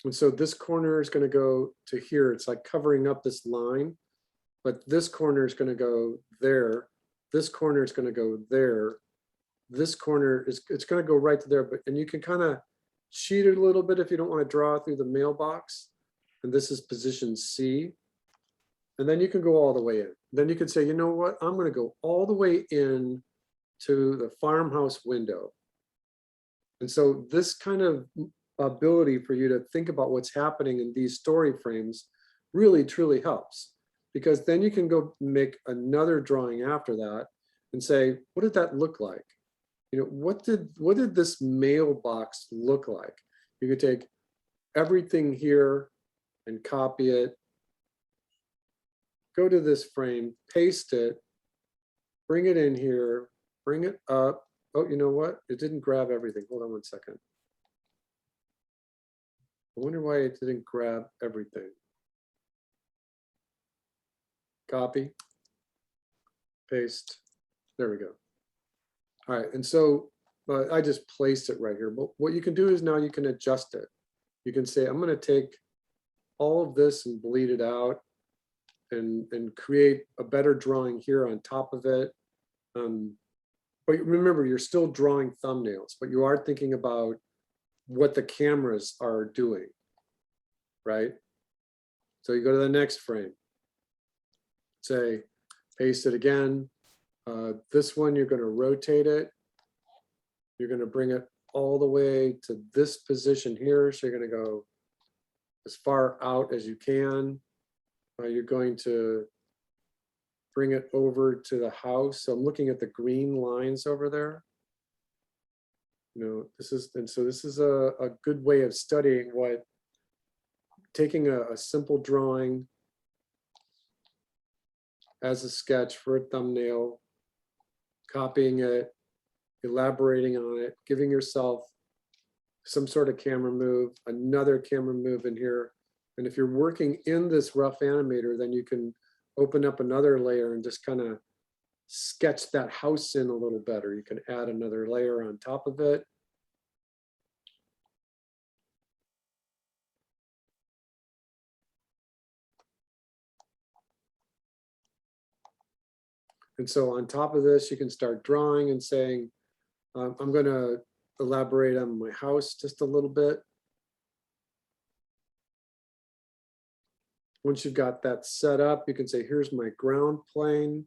And so this corner is going to go to here. It's like covering up this line, but this corner is going to go there. This corner is going to go there. This corner is, it's going to go right to there, but, and you can kind of cheat it a little bit if you don't want to draw through the mailbox. And this is position C. And then you can go all the way in. Then you can say, you know what, I'm going to go all the way in to the farmhouse window. And so this kind of ability for you to think about what's happening in these story frames really truly helps, because then you can go make another drawing after that and say, what did that look like? You know, what did this mailbox look like? You could take everything here and copy it, go to this frame, paste it, bring it in here, bring it up. Oh, you know what? It didn't grab everything. Hold on one second. I wonder why it didn't grab everything. Copy, paste. There we go. All right, and so I just placed it right here. But what you can do is now you can adjust it. You can say, I'm going to take all of this and bleed it out and create a better drawing here on top of it. But remember, you're still drawing thumbnails, but you are thinking about what the cameras are doing, right? So you go to the next frame, say, paste it again. This one, you're going to rotate it. You're going to bring it all the way to this position here. So you're going to go as far out as you can. You're going to bring it over to the house. So I'm looking at the green lines over there. You know, this is a good way of studying what taking a simple drawing as a sketch for a thumbnail, copying it, elaborating on it, giving yourself some sort of camera move, another camera move in here. And if you're working in this rough animator, then you can open up another layer and just kind of sketch that house in a little better. You can add another layer on top of it. And so on top of this, you can start drawing and saying, I'm going to elaborate on my house just a little bit. Once you've got that set up, you can say, here's my ground plane.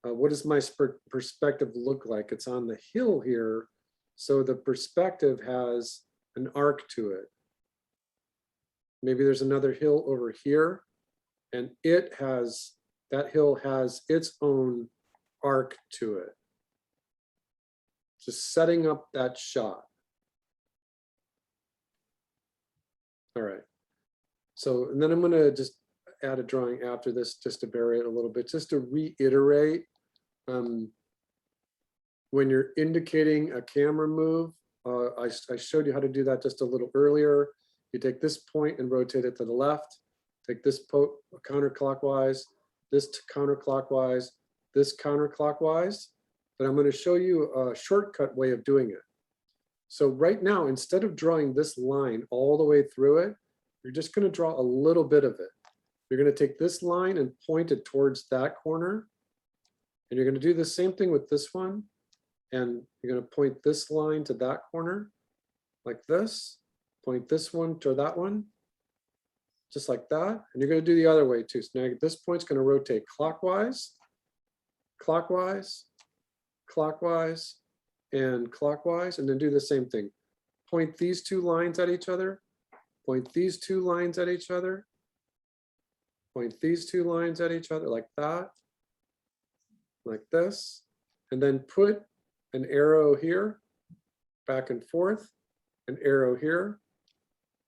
What does my perspective look like? It's on the hill here. So the perspective has an arc to it. Maybe there's another hill over here, and that hill has its own arc to it. Just setting up that shot. All right. So, and then I'm going to just add a drawing after this just to vary it a little bit, just to reiterate. When you're indicating a camera move, I showed you how to do that just a little earlier. You take this point and rotate it to the left, take this counterclockwise, this counterclockwise, this counterclockwise. But I'm going to show you a shortcut way of doing it. So right now, instead of drawing this line all the way through it, you're just going to draw a little bit of it. You're going to take this line and point it towards that corner. And you're going to do the same thing with this one. And you're going to point this line to that corner like this. Point this one to that one, just like that. And you're going to do the other way too. So now this point's going to rotate clockwise, clockwise, clockwise, and clockwise, and then do the same thing. Point these two lines at each other. Point these two lines at each other. Point these two lines at each other like that, like this, and then put an arrow here, back and forth, an arrow here,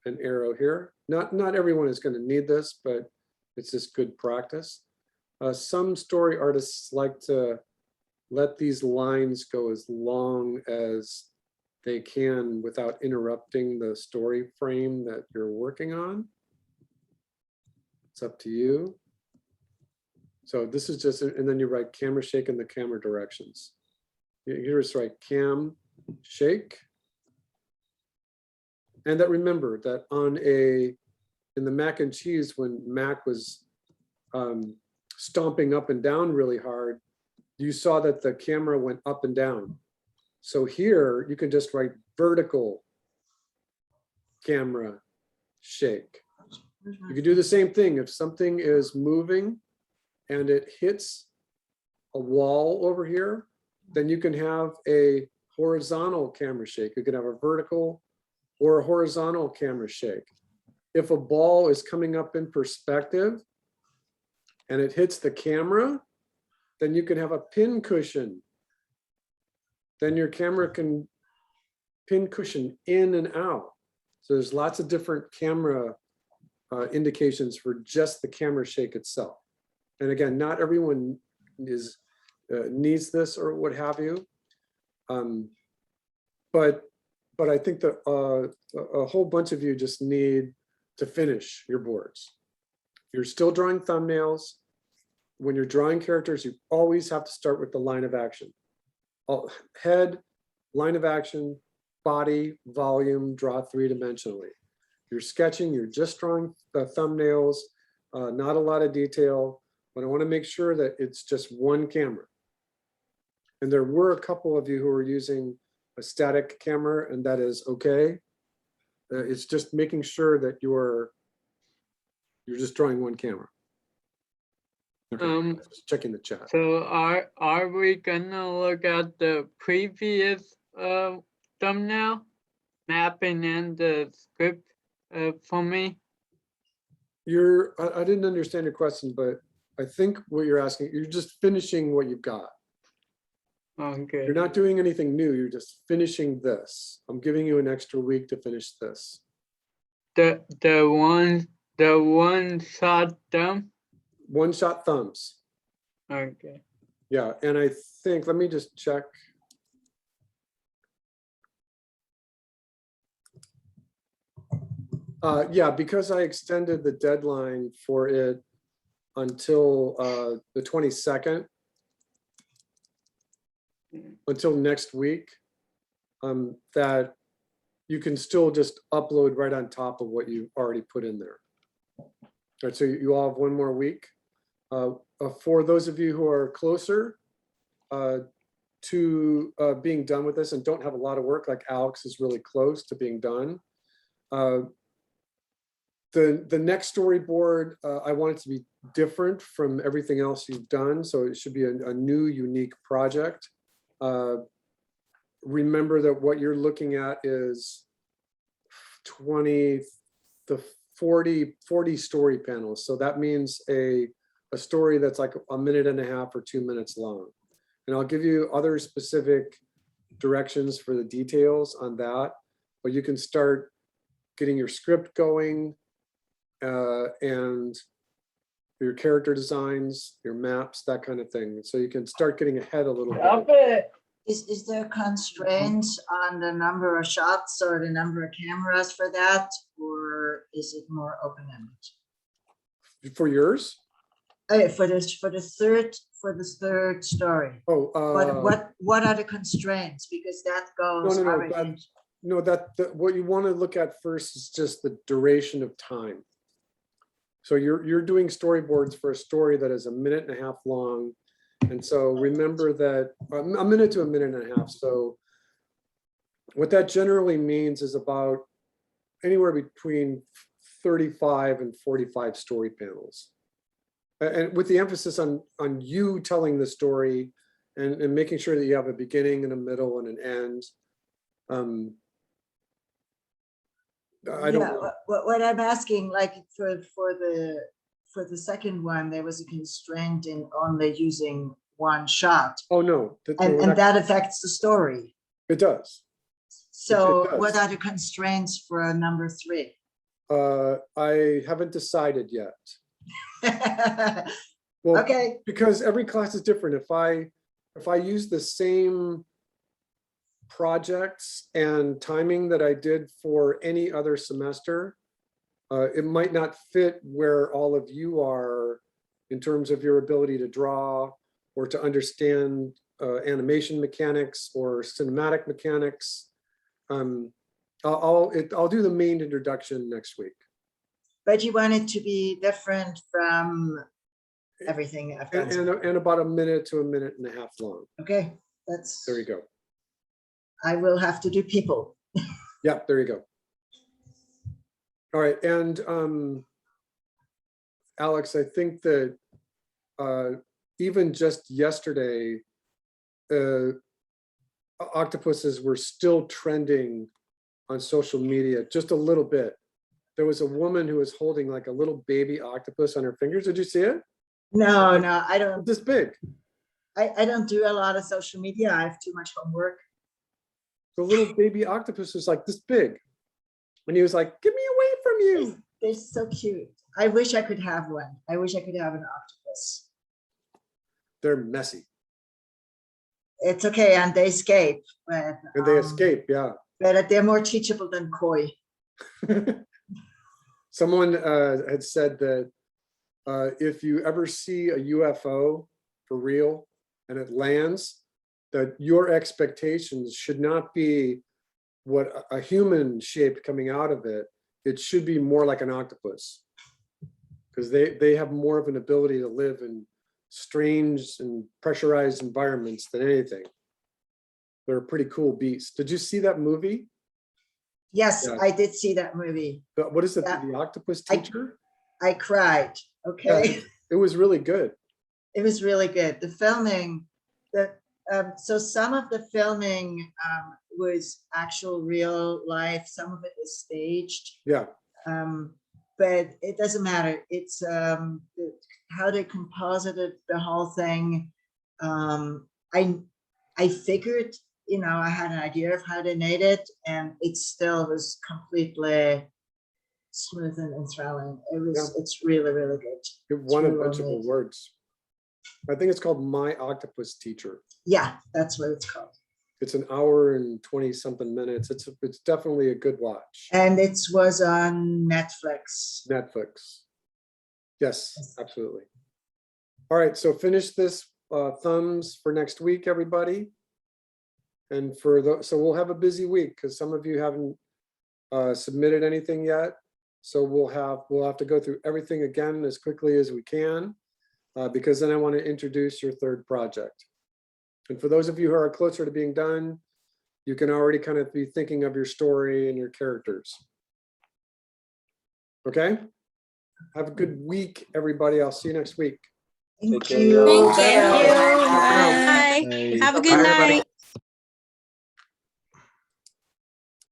an arrow here. Not everyone is going to need this, but it's just good practice. Some story artists like to let these lines go as long as they can without interrupting the story frame that you're working on. It's up to you. So this is just, and then you write camera shake in the camera directions. You just write cam shake. And that remember that in the mac and cheese, when Mac was stomping up and down really hard, you saw that the camera went up and down. So here you can just write vertical camera shake. You can do the same thing. If something is moving and it hits a wall over here, then you can have a horizontal camera shake. You can have a vertical or a horizontal camera shake. If a ball is coming up in perspective and it hits the camera, then you can have a pin cushion. Then your camera can pin cushion in and out. So there's lots of different camera indications for just the camera shake itself. And again, not everyone needs this or what have you. But I think that a whole bunch of you just need to finish your boards. You're still drawing thumbnails. when you're drawing characters, you always have to start with the line of action. Head, line of action, body, volume, draw three-dimensionally. You're sketching, you're just drawing the thumbnails, not a lot of detail, but I want to make sure that it's just one camera. And there were a couple of you who were using a static camera, and that is okay. It's just making sure that you're just drawing one camera. Okay, just checking the chat. So are we gonna look at the previous thumbnail, mapping in the script for me? I didn't understand your question, but I think what you're asking, you're just finishing what you've got. Okay. You're not doing anything new. You're just finishing this. I'm giving you an extra week to finish this. The one shot thumb. One shot thumbs. Okay. Yeah, and I think, let me just check. Yeah, because I extended the deadline for it until the 22nd, until next week, that you can still just upload right on top of what you already put in there. All right, so you all have one more week. For those of you who are closer to being done with this and don't have a lot of work, like Alex is really close to being done, the next storyboard, I want it to be different from everything else you've done. So it should be a new, unique project. Remember that what you're looking at is 20 to 40 story panels. So that means a story that's like a minute and a half or 2 minutes long. And I'll give you other specific directions for the details on that, but you can start getting your script going, and your character designs, your maps, that kind of thing. So you can start getting ahead a little bit. Is there constraints on the number of shots or the number of cameras for that, or is it more open-ended? For yours? For the third story. Oh, what are the constraints? Because that goes. What you want to look at first is just the duration of time. So you're doing storyboards for a story that is a minute and a half long. And so remember that a minute to a minute and a half. So what that generally means is about anywhere between 35 and 45 story panels. And with the emphasis on you telling the story and making sure that you have a beginning and a middle and an end. I don't know. What I'm asking, like for the second one, there was a constraint in only using one shot. Oh no, and that affects the story. It does. So it does. What are the constraints for number 3? I haven't decided yet. Well, okay. Because every class is different. If I use the same projects and timing that I did for any other semester, it might not fit where all of you are in terms of your ability to draw or to understand animation mechanics or cinematic mechanics. I'll do the main introduction next week. But you want it to be different from everything I've done. And about a minute to a minute and a half long. Okay, there you go. I will have to do people. Yeah, there you go. All right, and Alex, I think that even just yesterday, octopuses were still trending on social media just a little bit. There was a woman who was holding like a little baby octopus on her fingers. Did you see it? No, I don't. This big. I don't do a lot of social media. I have too much homework. The little baby octopus was like this big. And he was like, get me away from you. They're so cute. I wish I could have one. I wish I could have an octopus. They're messy. It's okay, and they escape. But, and they escape, yeah. But they're more teachable than koi. Someone had said that if you ever see a UFO for real and it lands, that your expectations should not be what a human shape coming out of it. It should be more like an octopus, because they have more of an ability to live in strange and pressurized environments than anything. They're a pretty cool beast. Did you see that movie? Yes, Yeah. I did see that movie. What is it? Yeah. The Octopus Teacher? I cried. Yeah, Okay. it was really good. It was really good. The filming, so some of the filming was actual real life. Some of it was staged. Yeah. But it doesn't matter. It's how they composited the whole thing. I figured, I had an idea of how they made it, and it still was completely smooth and enthralling. It's really, really good. It won a really bunch of amazing. awards. I think it's called My Octopus Teacher. Yeah, that's what it's called. It's an hour and 20 something minutes. It's definitely a good watch. And it was on Netflix. Netflix. Yes, absolutely. All right, so finish this thumbs for next week, everybody. And so we'll have a busy week because some of you haven't submitted anything yet. So we'll have to go through everything again as quickly as we can, because then I want to introduce your third project. And for those of you who are closer to being done, you can already kind of be thinking of your story and your characters. Okay? Have a good week, everybody. I'll see you next week. Thank you. Thank you. Bye. Bye. Hey. Have a Bye, good everybody. night.